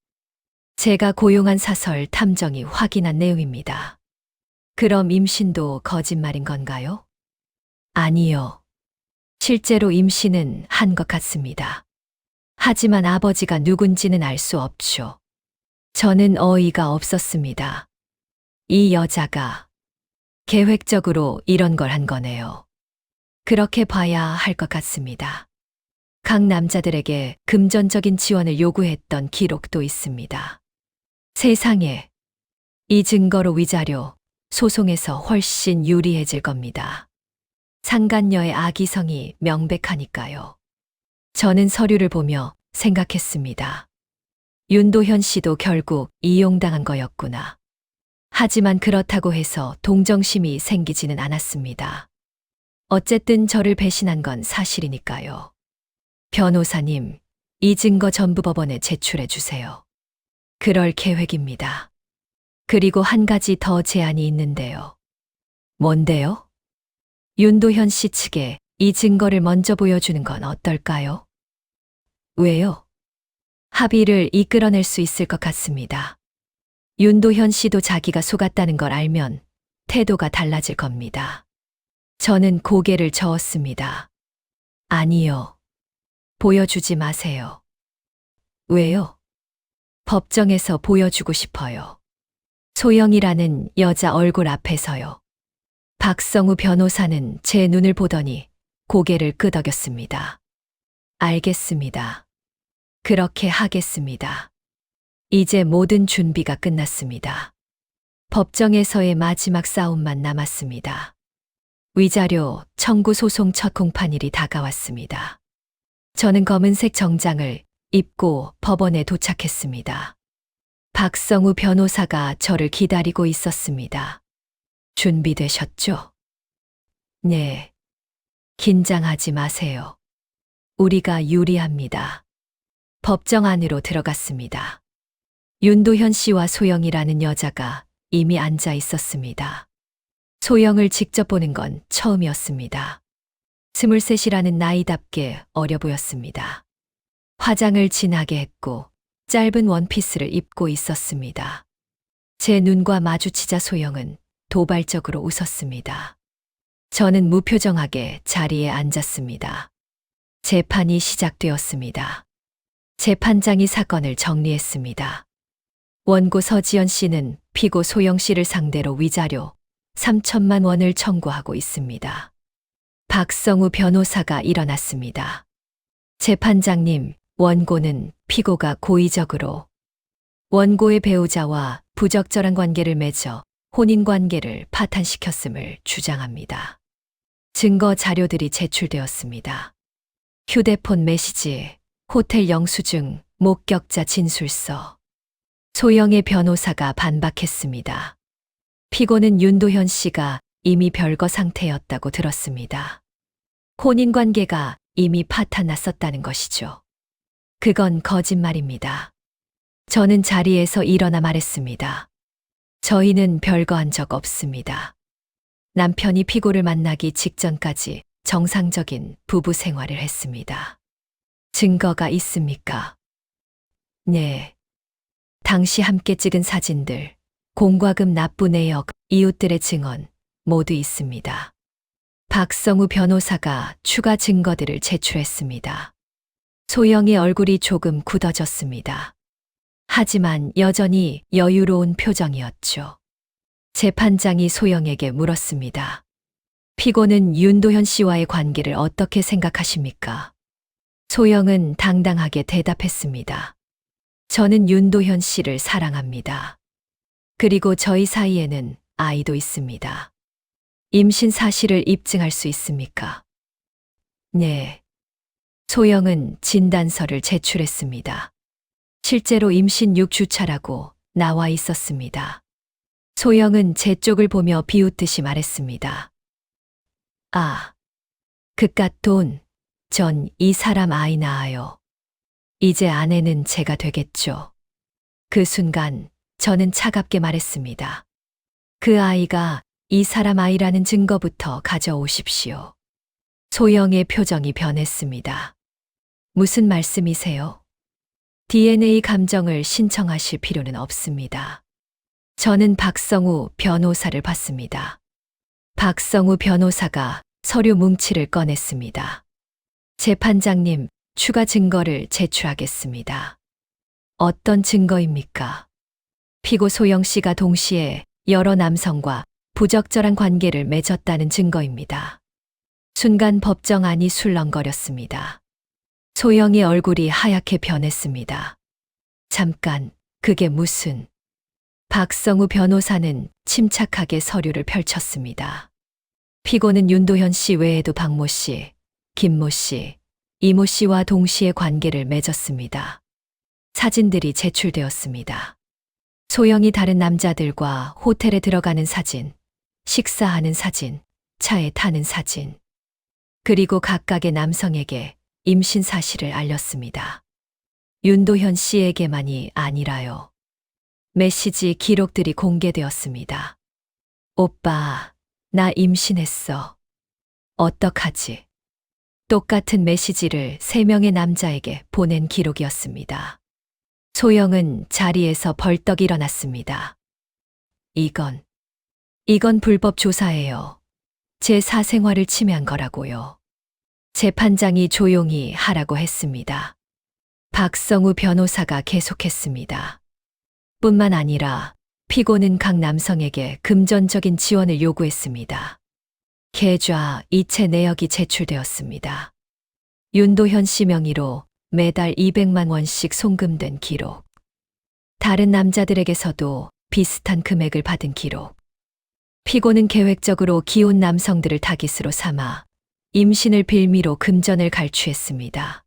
제가 고용한 사설 탐정이 확인한 내용입니다. 그럼 임신도 거짓말인 건가요? 아니요. 실제로 임신은 한 것 같습니다. 하지만 아버지가 누군지는 알 수 없죠. 저는 어이가 없었습니다. 이 여자가 계획적으로 이런 걸 한 거네요. 그렇게 봐야 할 것 같습니다. 각 남자들에게 금전적인 지원을 요구했던 기록도 있습니다. 세상에, 이 증거로 위자료, 소송에서 훨씬 유리해질 겁니다. 상간녀의 악의성이 명백하니까요. 저는 서류를 보며 생각했습니다. 윤도현 씨도 결국 이용당한 거였구나. 하지만 그렇다고 해서 동정심이 생기지는 않았습니다. 어쨌든 저를 배신한 건 사실이니까요. 변호사님, 이 증거 전부 법원에 제출해 주세요. 그럴 계획입니다. 그리고 한 가지 더 제안이 있는데요. 뭔데요? 윤도현 씨 측에 이 증거를 먼저 보여주는 건 어떨까요? 왜요? 합의를 이끌어낼 수 있을 것 같습니다. 윤도현 씨도 자기가 속았다는 걸 알면 태도가 달라질 겁니다. 저는 고개를 저었습니다. 아니요. 보여주지 마세요. 왜요? 법정에서 보여주고 싶어요. 소영이라는 여자 얼굴 앞에서요. 박성우 변호사는 제 눈을 보더니 고개를 끄덕였습니다. 알겠습니다. 그렇게 하겠습니다. 이제 모든 준비가 끝났습니다. 법정에서의 마지막 싸움만 남았습니다. 위자료 청구 소송 첫 공판일이 다가왔습니다. 저는 검은색 정장을 입고 법원에 도착했습니다. 박성우 변호사가 저를 기다리고 있었습니다. 준비되셨죠? 네. 긴장하지 마세요. 우리가 유리합니다. 법정 안으로 들어갔습니다. 윤도현 씨와 소영이라는 여자가 이미 앉아 있었습니다. 소영을 직접 보는 건 처음이었습니다. 23이라는 나이답게 어려 보였습니다. 화장을 진하게 했고 짧은 원피스를 입고 있었습니다. 제 눈과 마주치자 소영은 도발적으로 웃었습니다. 저는 무표정하게 자리에 앉았습니다. 재판이 시작되었습니다. 재판장이 사건을 정리했습니다. 원고 서지연 씨는 피고 소영 씨를 상대로 위자료 3천만 원을 청구하고 있습니다. 박성우 변호사가 일어났습니다. 재판장님, 원고는 피고가 고의적으로 원고의 배우자와 부적절한 관계를 맺어 혼인관계를 파탄시켰음을 주장합니다. 증거 자료들이 제출되었습니다. 휴대폰 메시지, 호텔 영수증, 목격자 진술서. 소영의 변호사가 반박했습니다. 피고는 윤도현 씨가 이미 별거 상태였다고 들었습니다. 혼인관계가 이미 파탄났었다는 것이죠. 그건 거짓말입니다. 저는 자리에서 일어나 말했습니다. 저희는 별거한 적 없습니다. 남편이 피고를 만나기 직전까지 정상적인 부부 생활을 했습니다. 증거가 있습니까? 네. 당시 함께 찍은 사진들, 공과금 납부 내역, 이웃들의 증언 모두 있습니다. 박성우 변호사가 추가 증거들을 제출했습니다. 소영의 얼굴이 조금 굳어졌습니다. 하지만 여전히 여유로운 표정이었죠. 재판장이 소영에게 물었습니다. 피고는 윤도현 씨와의 관계를 어떻게 생각하십니까? 소영은 당당하게 대답했습니다. 저는 윤도현 씨를 사랑합니다. 그리고 저희 사이에는 아이도 있습니다. 임신 사실을 입증할 수 있습니까? 네. 소영은 진단서를 제출했습니다. 실제로 임신 6주차라고 나와 있었습니다. 소영은 제 쪽을 보며 비웃듯이 말했습니다. 아, 그깟 돈, 전 이 사람 아이 낳아요. 이제 아내는 제가 되겠죠. 그 순간 저는 차갑게 말했습니다. 그 아이가 이 사람 아이라는 증거부터 가져오십시오. 소영의 표정이 변했습니다. 무슨 말씀이세요? DNA 감정을 신청하실 필요는 없습니다. 저는 박성우 변호사를 봤습니다. 박성우 변호사가 서류 뭉치를 꺼냈습니다. 재판장님, 추가 증거를 제출하겠습니다. 어떤 증거입니까? 피고 소영 씨가 동시에 여러 남성과 부적절한 관계를 맺었다는 증거입니다. 순간 법정 안이 술렁거렸습니다. 소영의 얼굴이 하얗게 변했습니다. 잠깐, 그게 무슨... 박성우 변호사는 침착하게 서류를 펼쳤습니다. 피고는 윤도현 씨 외에도 박모 씨, 김모 씨, 이모 씨와 동시에 관계를 맺었습니다. 사진들이 제출되었습니다. 소영이 다른 남자들과 호텔에 들어가는 사진, 식사하는 사진, 차에 타는 사진, 그리고 각각의 남성에게 임신 사실을 알렸습니다. 윤도현 씨에게만이 아니라요. 메시지 기록들이 공개되었습니다. 오빠, 나 임신했어. 어떡하지? 똑같은 메시지를 3명의 남자에게 보낸 기록이었습니다. 소영은 자리에서 벌떡 일어났습니다. 이건 불법 조사예요. 제 사생활을 침해한 거라고요. 재판장이 조용히 하라고 했습니다. 박성우 변호사가 계속했습니다. 뿐만 아니라 피고는 각 남성에게 금전적인 지원을 요구했습니다. 계좌 이체 내역이 제출되었습니다. 윤도현 씨 명의로 매달 200만 원씩 송금된 기록. 다른 남자들에게서도 비슷한 금액을 받은 기록. 피고는 계획적으로 기혼 남성들을 타깃으로 삼아 임신을 빌미로 금전을 갈취했습니다.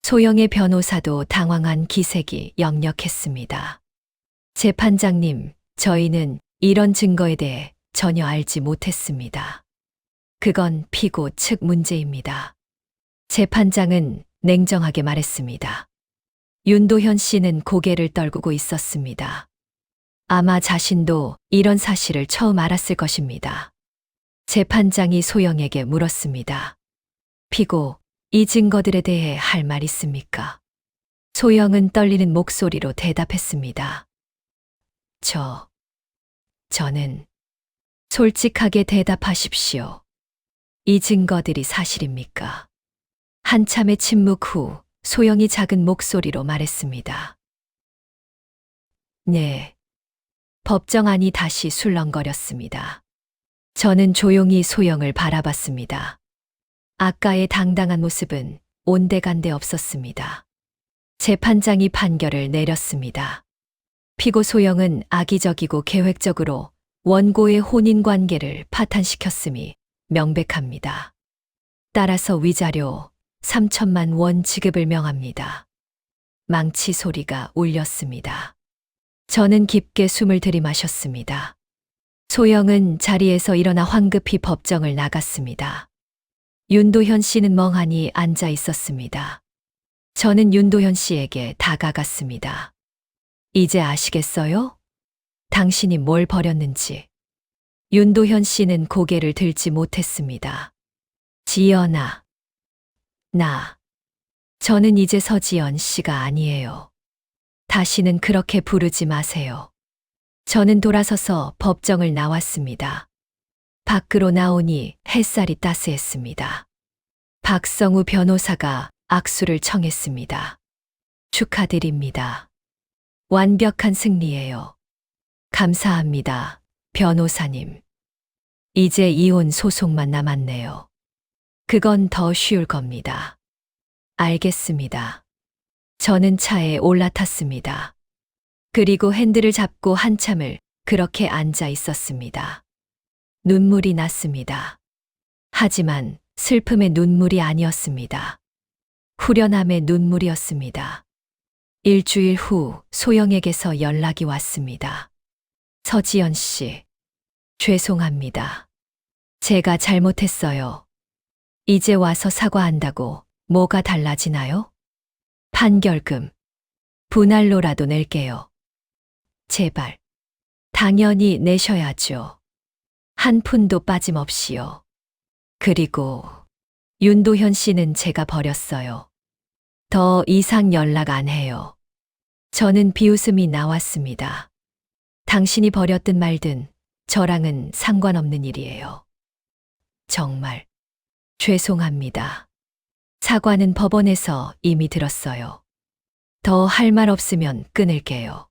소영의 변호사도 당황한 기색이 역력했습니다. 재판장님, 저희는 이런 증거에 대해 전혀 알지 못했습니다. 그건 피고 측 문제입니다. 재판장은 냉정하게 말했습니다. 윤도현 씨는 고개를 떨구고 있었습니다. 아마 자신도 이런 사실을 처음 알았을 것입니다. 재판장이 소영에게 물었습니다. 피고, 이 증거들에 대해 할 말 있습니까? 소영은 떨리는 목소리로 대답했습니다. 저는 솔직하게 대답하십시오. 이 증거들이 사실입니까? 한참의 침묵 후 소영이 작은 목소리로 말했습니다. 네. 법정안이 다시 술렁거렸습니다. 저는 조용히 소영을 바라봤습니다. 아까의 당당한 모습은 온데간데 없었습니다. 재판장이 판결을 내렸습니다. 피고 소영은 악의적이고 계획적으로 원고의 혼인관계를 파탄시켰음이 명백합니다. 따라서 위자료 3천만 원 지급을 명합니다. 망치 소리가 울렸습니다. 저는 깊게 숨을 들이마셨습니다. 소영은 자리에서 일어나 황급히 법정을 나갔습니다. 윤도현 씨는 멍하니 앉아 있었습니다. 저는 윤도현 씨에게 다가갔습니다. 이제 아시겠어요? 당신이 뭘 버렸는지. 윤도현 씨는 고개를 들지 못했습니다. 지연아. 저는 이제 서지연 씨가 아니에요. 다시는 그렇게 부르지 마세요. 저는 돌아서서 법정을 나왔습니다. 밖으로 나오니 햇살이 따스했습니다. 박성우 변호사가 악수를 청했습니다. 축하드립니다. 완벽한 승리예요. 감사합니다, 변호사님. 이제 이혼 소송만 남았네요. 그건 더 쉬울 겁니다. 알겠습니다. 저는 차에 올라탔습니다. 그리고 핸들을 잡고 한참을 그렇게 앉아 있었습니다. 눈물이 났습니다. 하지만 슬픔의 눈물이 아니었습니다. 후련함의 눈물이었습니다. 일주일 후 소영에게서 연락이 왔습니다. 서지연 씨, 죄송합니다. 제가 잘못했어요. 이제 와서 사과한다고 뭐가 달라지나요? 판결금, 분할로라도 낼게요. 제발. 당연히 내셔야죠. 한 푼도 빠짐없이요. 그리고 윤도현 씨는 제가 버렸어요. 더 이상 연락 안 해요. 저는 비웃음이 나왔습니다. 당신이 버렸든 말든 저랑은 상관없는 일이에요. 정말 죄송합니다. 사과는 법원에서 이미 들었어요. 더 할 말 없으면 끊을게요.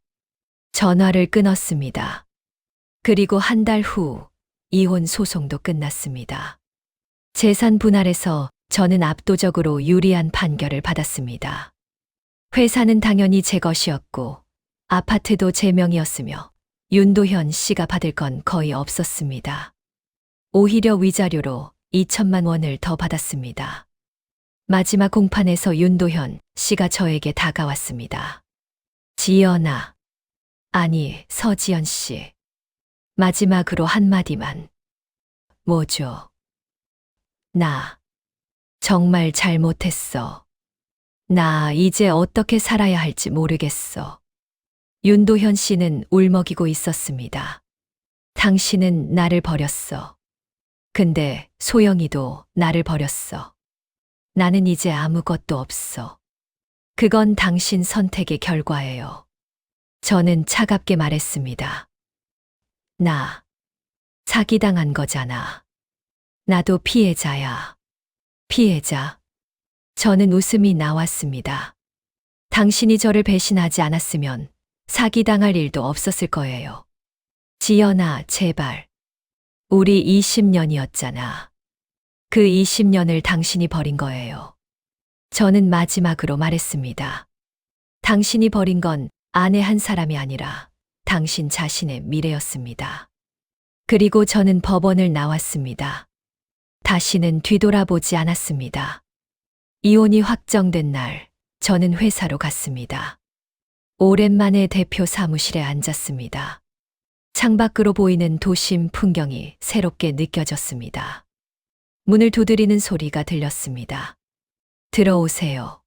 전화를 끊었습니다. 그리고 한 달 후 이혼 소송도 끝났습니다. 재산 분할에서 저는 압도적으로 유리한 판결을 받았습니다. 회사는 당연히 제 것이었고 아파트도 제 명이었으며 윤도현 씨가 받을 건 거의 없었습니다. 오히려 위자료로 2천만 원을 더 받았습니다. 마지막 공판에서 윤도현 씨가 저에게 다가왔습니다. 지연아. 아니, 서지연 씨. 마지막으로 한마디만. 뭐죠? 나 정말 잘못했어. 나 이제 어떻게 살아야 할지 모르겠어. 윤도현 씨는 울먹이고 있었습니다. 당신은 나를 버렸어. 근데 소영이도 나를 버렸어. 나는 이제 아무것도 없어. 그건 당신 선택의 결과예요. 저는 차갑게 말했습니다. 나 사기당한 거잖아. 나도 피해자야. 피해자. 저는 웃음이 나왔습니다. 당신이 저를 배신하지 않았으면 사기당할 일도 없었을 거예요. 지연아, 제발. 우리 20년이었잖아. 그 20년을 당신이 버린 거예요. 저는 마지막으로 말했습니다. 당신이 버린 건 아내 한 사람이 아니라 당신 자신의 미래였습니다. 그리고 저는 법원을 나왔습니다. 다시는 뒤돌아보지 않았습니다. 이혼이 확정된 날, 저는 회사로 갔습니다. 오랜만에 대표 사무실에 앉았습니다. 창밖으로 보이는 도심 풍경이 새롭게 느껴졌습니다. 문을 두드리는 소리가 들렸습니다. 들어오세요.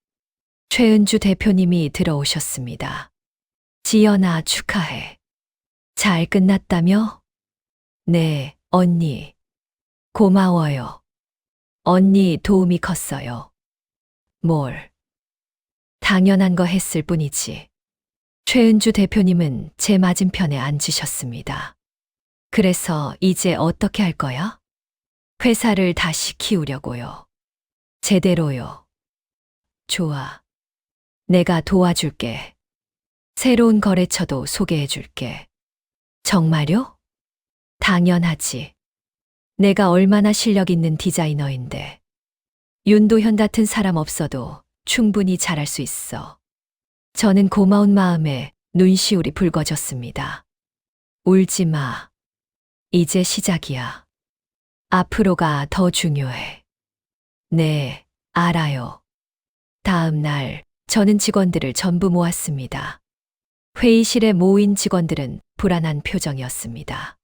최은주 대표님이 들어오셨습니다. 지연아, 축하해. 잘 끝났다며? 네, 언니. 고마워요. 언니 도움이 컸어요. 뭘? 당연한 거 했을 뿐이지. 최은주 대표님은 제 맞은편에 앉으셨습니다. 그래서 이제 어떻게 할 거야? 회사를 다시 키우려고요. 제대로요. 좋아. 내가 도와줄게. 새로운 거래처도 소개해줄게. 정말요? 당연하지. 내가 얼마나 실력 있는 디자이너인데. 윤도현 같은 사람 없어도 충분히 잘할 수 있어. 저는 고마운 마음에 눈시울이 붉어졌습니다. 울지 마. 이제 시작이야. 앞으로가 더 중요해. 네, 알아요. 다음 날, 저는 직원들을 전부 모았습니다. 회의실에 모인 직원들은 불안한 표정이었습니다.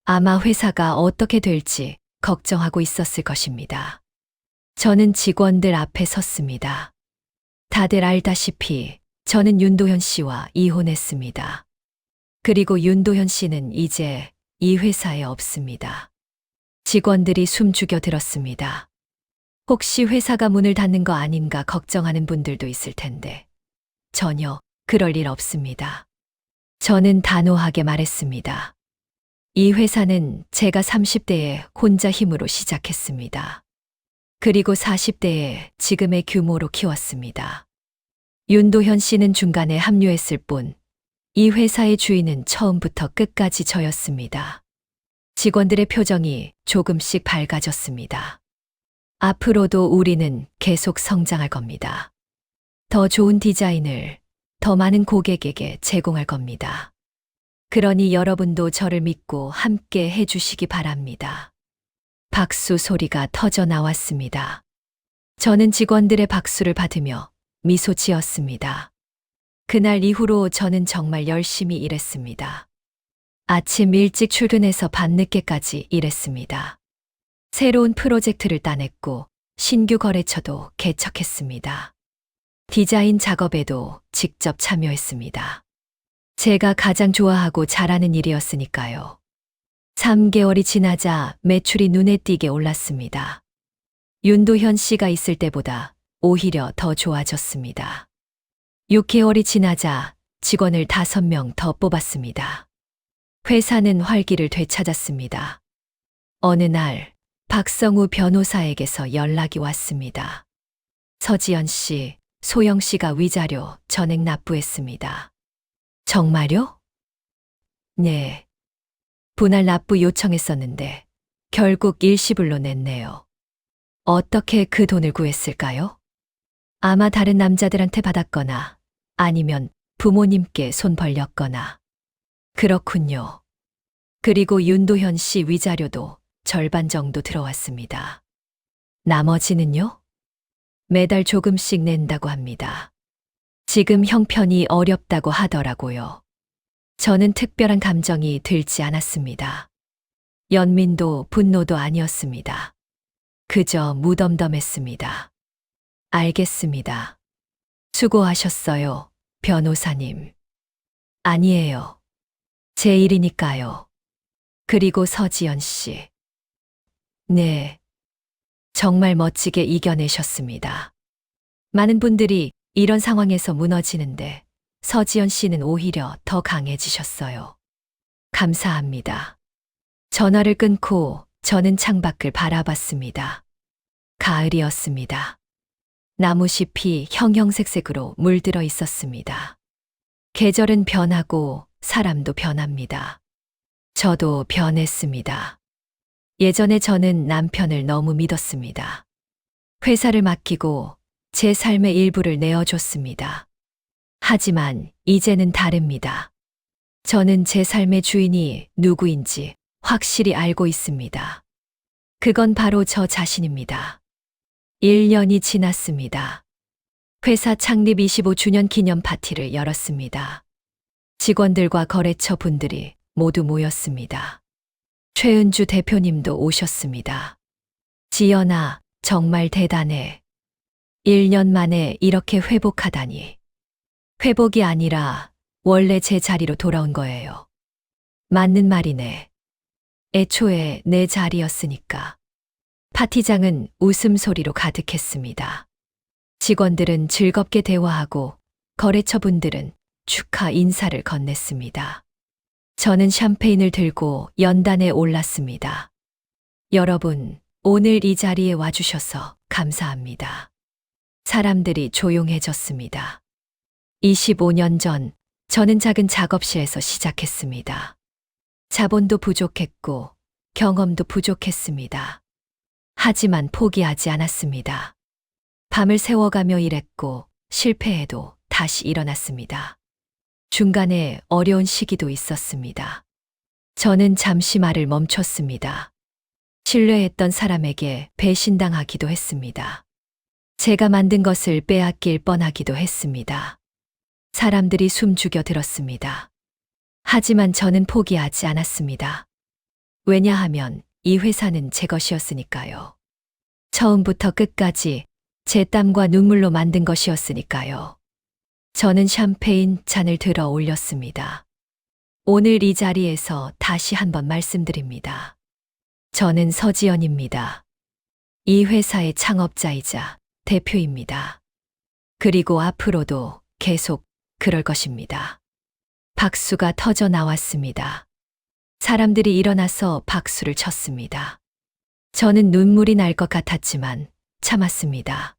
아마 회사가 어떻게 될지 걱정하고 있었을 것입니다. 저는 직원들 앞에 섰습니다. 다들 알다시피 저는 윤도현 씨와 이혼했습니다. 그리고 윤도현 씨는 이제 이 회사에 없습니다. 직원들이 숨 죽여 들었습니다. 혹시 회사가 문을 닫는 거 아닌가 걱정하는 분들도 있을 텐데 전혀 그럴 일 없습니다. 저는 단호하게 말했습니다. 이 회사는 제가 30대에 혼자 힘으로 시작했습니다. 그리고 40대에 지금의 규모로 키웠습니다. 윤도현 씨는 중간에 합류했을 뿐, 이 회사의 주인은 처음부터 끝까지 저였습니다. 직원들의 표정이 조금씩 밝아졌습니다. 앞으로도 우리는 계속 성장할 겁니다. 더 좋은 디자인을 더 많은 고객에게 제공할 겁니다. 그러니 여러분도 저를 믿고 함께 해주시기 바랍니다. 박수 소리가 터져 나왔습니다. 저는 직원들의 박수를 받으며 미소 지었습니다. 그날 이후로 저는 정말 열심히 일했습니다. 아침 일찍 출근해서 밤늦게까지 일했습니다. 새로운 프로젝트를 따냈고 신규 거래처도 개척했습니다. 디자인 작업에도 직접 참여했습니다. 제가 가장 좋아하고 잘하는 일이었으니까요. 3개월이 지나자 매출이 눈에 띄게 올랐습니다. 윤도현 씨가 있을 때보다 오히려 더 좋아졌습니다. 6개월이 지나자 직원을 5명 더 뽑았습니다. 회사는 활기를 되찾았습니다. 어느 날 박성우 변호사에게서 연락이 왔습니다. 서지연 씨, 소영 씨가 위자료 전액 납부했습니다. 정말요? 네. 분할 납부 요청했었는데 결국 일시불로 냈네요. 어떻게 그 돈을 구했을까요? 아마 다른 남자들한테 받았거나 아니면 부모님께 손 벌렸거나. 그렇군요. 그리고 윤도현 씨 위자료도 절반 정도 들어왔습니다. 나머지는요? 매달 조금씩 낸다고 합니다. 지금 형편이 어렵다고 하더라고요. 저는 특별한 감정이 들지 않았습니다. 연민도 분노도 아니었습니다. 그저 무덤덤했습니다. 알겠습니다. 수고하셨어요, 변호사님. 아니에요. 제 일이니까요. 그리고 서지연 씨. 네. 정말 멋지게 이겨내셨습니다. 많은 분들이 이런 상황에서 무너지는데 서지연 씨는 오히려 더 강해지셨어요. 감사합니다. 전화를 끊고 저는 창밖을 바라봤습니다. 가을이었습니다. 나무잎이 형형색색으로 물들어 있었습니다. 계절은 변하고 사람도 변합니다. 저도 변했습니다. 예전에 저는 남편을 너무 믿었습니다. 회사를 맡기고 제 삶의 일부를 내어줬습니다. 하지만 이제는 다릅니다. 저는 제 삶의 주인이 누구인지 확실히 알고 있습니다. 그건 바로 저 자신입니다. 1년이 지났습니다. 회사 창립 25주년 기념 파티를 열었습니다. 직원들과 거래처 분들이 모두 모였습니다. 최은주 대표님도 오셨습니다. 지연아, 정말 대단해. 1년 만에 이렇게 회복하다니. 회복이 아니라 원래 제 자리로 돌아온 거예요. 맞는 말이네. 애초에 내 자리였으니까. 파티장은 웃음소리로 가득했습니다. 직원들은 즐겁게 대화하고 거래처 분들은 축하 인사를 건넸습니다. 저는 샴페인을 들고 연단에 올랐습니다. 여러분, 오늘 이 자리에 와주셔서 감사합니다. 사람들이 조용해졌습니다. 25년 전, 저는 작은 작업실에서 시작했습니다. 자본도 부족했고, 경험도 부족했습니다. 하지만 포기하지 않았습니다. 밤을 새워가며 일했고, 실패해도 다시 일어났습니다. 중간에 어려운 시기도 있었습니다. 저는 잠시 말을 멈췄습니다. 신뢰했던 사람에게 배신당하기도 했습니다. 제가 만든 것을 빼앗길 뻔하기도 했습니다. 사람들이 숨죽여 들었습니다. 하지만 저는 포기하지 않았습니다. 왜냐하면 이 회사는 제 것이었으니까요. 처음부터 끝까지 제 땀과 눈물로 만든 것이었으니까요. 저는 샴페인 잔을 들어 올렸습니다. 오늘 이 자리에서 다시 한번 말씀드립니다. 저는 서지연입니다. 이 회사의 창업자이자 대표입니다. 그리고 앞으로도 계속 그럴 것입니다. 박수가 터져 나왔습니다. 사람들이 일어나서 박수를 쳤습니다. 저는 눈물이 날 것 같았지만 참았습니다.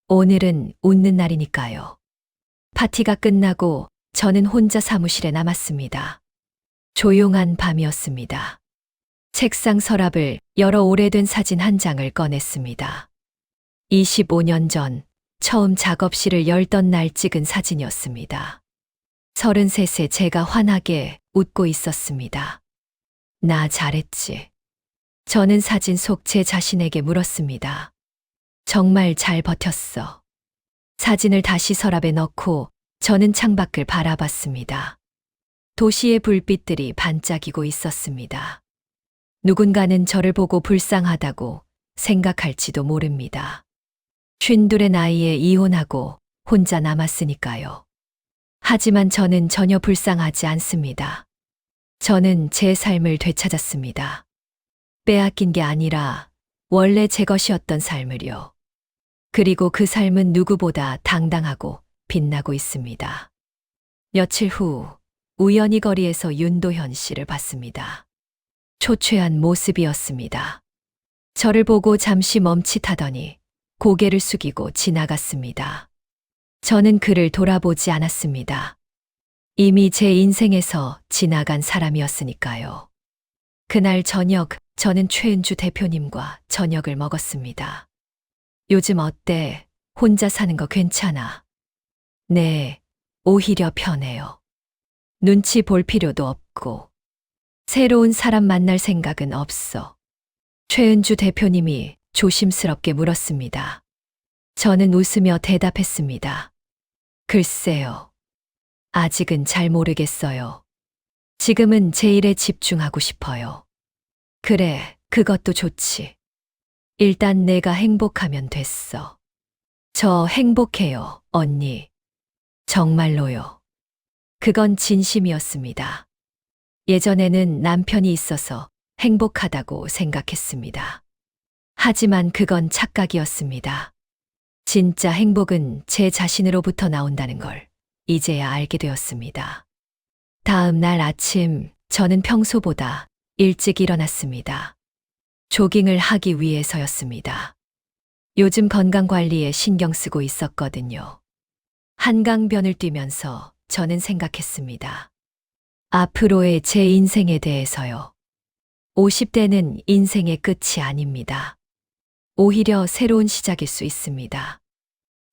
오늘은 웃는 날이니까요. 파티가 끝나고 저는 혼자 사무실에 남았습니다. 조용한 밤이었습니다. 책상 서랍을 열어 오래된 사진 한 장을 꺼냈습니다. 25년 전 처음 작업실을 열던 날 찍은 사진이었습니다. 33세 제가 환하게 웃고 있었습니다. 나 잘했지. 저는 사진 속 제 자신에게 물었습니다. 정말 잘 버텼어. 사진을 다시 서랍에 넣고 저는 창밖을 바라봤습니다. 도시의 불빛들이 반짝이고 있었습니다. 누군가는 저를 보고 불쌍하다고 생각할지도 모릅니다. 52의 나이에 이혼하고 혼자 남았으니까요. 하지만 저는 전혀 불쌍하지 않습니다. 저는 제 삶을 되찾았습니다. 빼앗긴 게 아니라 원래 제 것이었던 삶을요. 그리고 그 삶은 누구보다 당당하고 빛나고 있습니다. 며칠 후 우연히 거리에서 윤도현 씨를 봤습니다. 초췌한 모습이었습니다. 저를 보고 잠시 멈칫하더니 고개를 숙이고 지나갔습니다. 저는 그를 돌아보지 않았습니다. 이미 제 인생에서 지나간 사람이었으니까요. 그날 저녁, 저는 최은주 대표님과 저녁을 먹었습니다. 요즘 어때? 혼자 사는 거 괜찮아? 네, 오히려 편해요. 눈치 볼 필요도 없고, 새로운 사람 만날 생각은 없어. 최은주 대표님이 조심스럽게 물었습니다. 저는 웃으며 대답했습니다. 글쎄요. 아직은 잘 모르겠어요. 지금은 제 일에 집중하고 싶어요. 그래, 그것도 좋지. 일단 내가 행복하면 됐어. 저 행복해요, 언니. 정말로요. 그건 진심이었습니다. 예전에는 남편이 있어서 행복하다고 생각했습니다. 하지만 그건 착각이었습니다. 진짜 행복은 제 자신으로부터 나온다는 걸 이제야 알게 되었습니다. 다음 날 아침, 저는 평소보다 일찍 일어났습니다. 조깅을 하기 위해서였습니다. 요즘 건강 관리에 신경 쓰고 있었거든요. 한강변을 뛰면서 저는 생각했습니다. 앞으로의 제 인생에 대해서요. 50대는 인생의 끝이 아닙니다. 오히려 새로운 시작일 수 있습니다.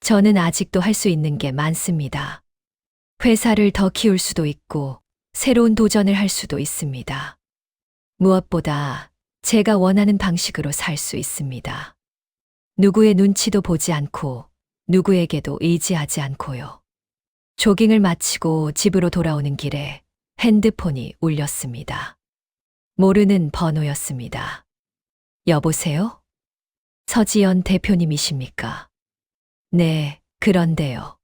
저는 아직도 할 수 있는 게 많습니다. 회사를 더 키울 수도 있고, 새로운 도전을 할 수도 있습니다. 무엇보다 제가 원하는 방식으로 살 수 있습니다. 누구의 눈치도 보지 않고, 누구에게도 의지하지 않고요. 조깅을 마치고 집으로 돌아오는 길에 핸드폰이 울렸습니다. 모르는 번호였습니다. 여보세요? 서지연 대표님이십니까? 네, 그런데요.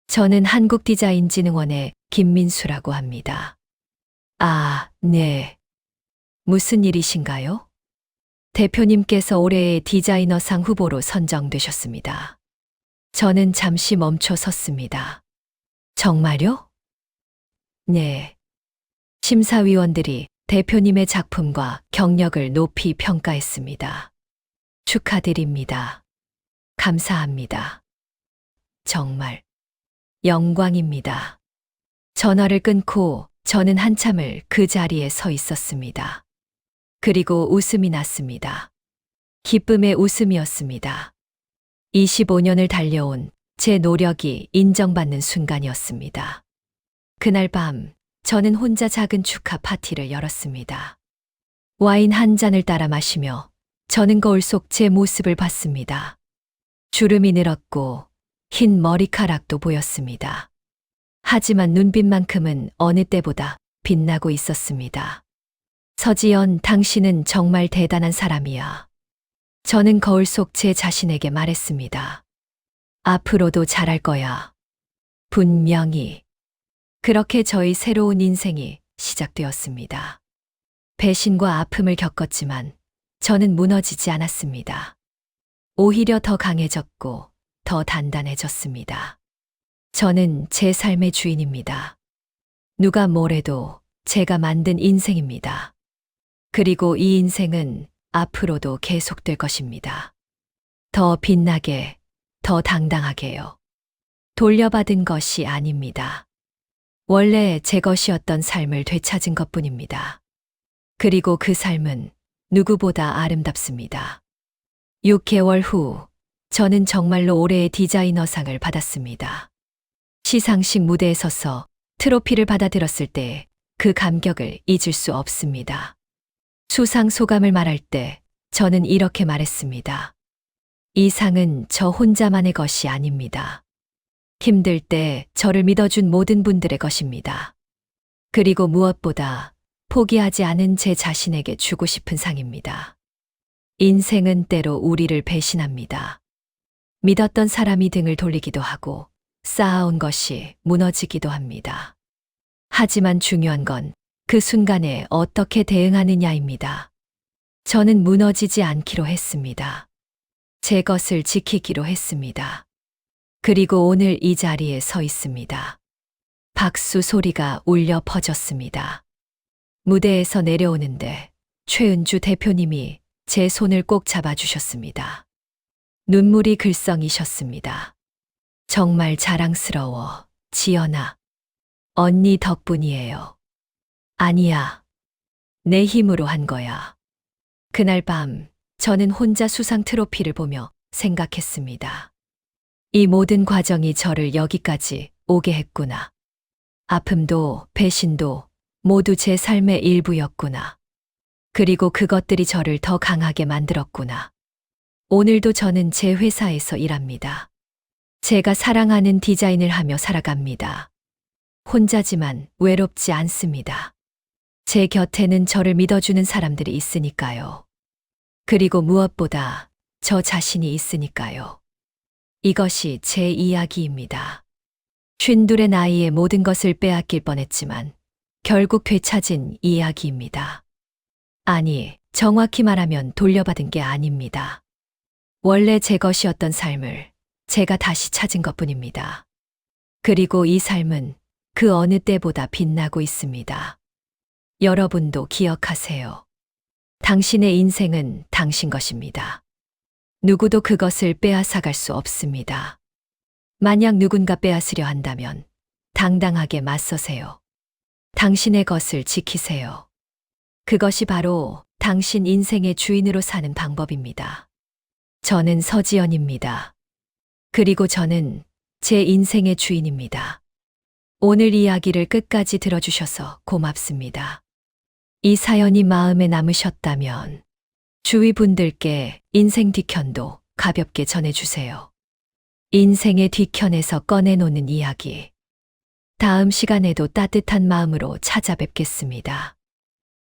저는 한국디자인진흥원의 김민수라고 합니다. 아, 네. 무슨 일이신가요? 대표님께서 올해의 디자이너상 후보로 선정되셨습니다. 저는 잠시 멈춰 섰습니다. 정말요? 네. 심사위원들이 대표님의 작품과 경력을 높이 평가했습니다. 축하드립니다. 감사합니다. 정말 영광입니다. 전화를 끊고 저는 한참을 그 자리에 서 있었습니다. 그리고 웃음이 났습니다. 기쁨의 웃음이었습니다. 25년을 달려온 제 노력이 인정받는 순간이었습니다. 그날 밤 저는 혼자 작은 축하 파티를 열었습니다. 와인 한 잔을 따라 마시며 저는 거울 속 제 모습을 봤습니다. 주름이 늘었고 흰 머리카락도 보였습니다. 하지만 눈빛만큼은 어느 때보다 빛나고 있었습니다. 서지연, 당신은 정말 대단한 사람이야. 저는 거울 속 제 자신에게 말했습니다. 앞으로도 잘할 거야. 분명히. 그렇게 저의 새로운 인생이 시작되었습니다. 배신과 아픔을 겪었지만 저는 무너지지 않았습니다. 오히려 더 강해졌고 더 단단해졌습니다. 저는 제 삶의 주인입니다. 누가 뭐래도 제가 만든 인생입니다. 그리고 이 인생은 앞으로도 계속될 것입니다. 더 빛나게, 더 당당하게요. 돌려받은 것이 아닙니다. 원래 제 것이었던 삶을 되찾은 것뿐입니다. 그리고 그 삶은 누구보다 아름답습니다. 6개월 후, 저는 정말로 올해의 디자이너상을 받았습니다. 시상식 무대에 서서 트로피를 받아들었을 때 그 감격을 잊을 수 없습니다. 수상 소감을 말할 때 저는 이렇게 말했습니다. 이 상은 저 혼자만의 것이 아닙니다. 힘들 때 저를 믿어준 모든 분들의 것입니다. 그리고 무엇보다 포기하지 않은 제 자신에게 주고 싶은 상입니다. 인생은 때로 우리를 배신합니다. 믿었던 사람이 등을 돌리기도 하고 쌓아온 것이 무너지기도 합니다. 하지만 중요한 건 그 순간에 어떻게 대응하느냐입니다. 저는 무너지지 않기로 했습니다. 제 것을 지키기로 했습니다. 그리고 오늘 이 자리에 서 있습니다. 박수 소리가 울려 퍼졌습니다. 무대에서 내려오는데 최은주 대표님이 제 손을 꼭 잡아주셨습니다. 눈물이 글썽이셨습니다. 정말 자랑스러워, 지연아. 언니 덕분이에요. 아니야. 내 힘으로 한 거야. 그날 밤 저는 혼자 수상 트로피를 보며 생각했습니다. 이 모든 과정이 저를 여기까지 오게 했구나. 아픔도 배신도 모두 제 삶의 일부였구나. 그리고 그것들이 저를 더 강하게 만들었구나. 오늘도 저는 제 회사에서 일합니다. 제가 사랑하는 디자인을 하며 살아갑니다. 혼자지만 외롭지 않습니다. 제 곁에는 저를 믿어주는 사람들이 있으니까요. 그리고 무엇보다 저 자신이 있으니까요. 이것이 제 이야기입니다. 52의 나이에 모든 것을 빼앗길 뻔했지만 결국 되찾은 이야기입니다. 아니, 정확히 말하면 돌려받은 게 아닙니다. 원래 제 것이었던 삶을 제가 다시 찾은 것뿐입니다. 그리고 이 삶은 그 어느 때보다 빛나고 있습니다. 여러분도 기억하세요. 당신의 인생은 당신 것입니다. 누구도 그것을 빼앗아갈 수 없습니다. 만약 누군가 빼앗으려 한다면 당당하게 맞서세요. 당신의 것을 지키세요. 그것이 바로 당신 인생의 주인으로 사는 방법입니다. 저는 서지연입니다. 그리고 저는 제 인생의 주인입니다. 오늘 이야기를 끝까지 들어주셔서 고맙습니다. 이 사연이 마음에 남으셨다면 주위 분들께 인생 뒤편도 가볍게 전해주세요. 인생의 뒤편에서 꺼내놓는 이야기. 다음 시간에도 따뜻한 마음으로 찾아뵙겠습니다.